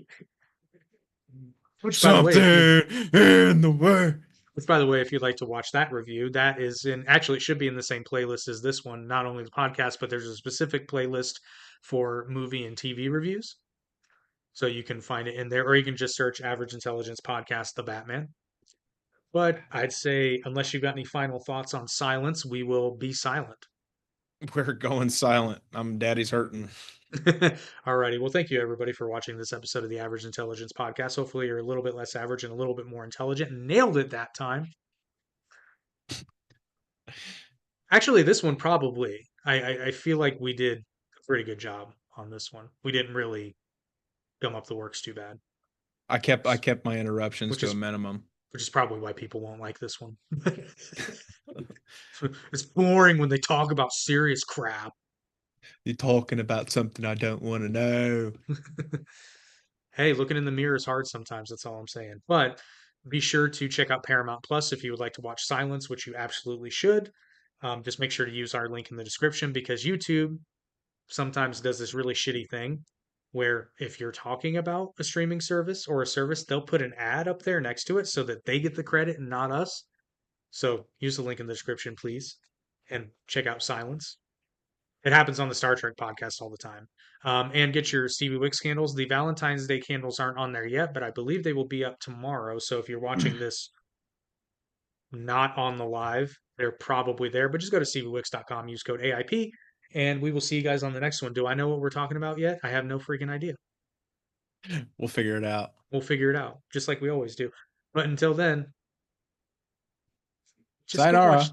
by the way, if you something in the way. Which, by the way, if you'd like to watch that review, that is in actually it should be in the same playlist as this one. Not only the podcast, but there's a specific playlist for movie and TV reviews. So you can find it in there, or you can just search Average Intelligence Podcast, The Batman. But I'd say, unless you've got any final thoughts on silence, we will be silent. We're going silent. I'm daddy's hurting. Alrighty. Well, thank you everybody for watching this episode of the Average Intelligence Podcast. Hopefully, you're a little bit less average and a little bit more intelligent. Nailed it that time. Actually, this one probably. I feel like we did a pretty good job on this one. We didn't really gum up the works too bad, I kept my interruptions which to a is minimum. which is probably why people won't like this one. It's boring when they talk about serious crap. You're talking about something I don't want to know. Hey, looking in the mirror is hard sometimes. That's all I'm saying. But be sure to check out Paramount Plus if you would like to watch Silence, which you absolutely should. Just make sure to use our link in the description because YouTube sometimes does this really shitty thing where if you're talking about a streaming service or a service, they'll put an ad up there next to it so that they get the credit and not us. So use the link in the description, please, and check out Silence. It happens on the Star Trek podcast all the time. And get your Stevie Wicks candles. The Valentine's Day candles aren't on there yet, but I believe they will be up tomorrow. So if you're watching this not on the live, they're probably there. But just go to steviewicks.com, use code AIP, and we will see you guys on the next one. Do I know what we're talking about yet? I have no freaking idea. We'll figure it out. We'll figure it out, just like we always do. But until then, just go watch Sayonara.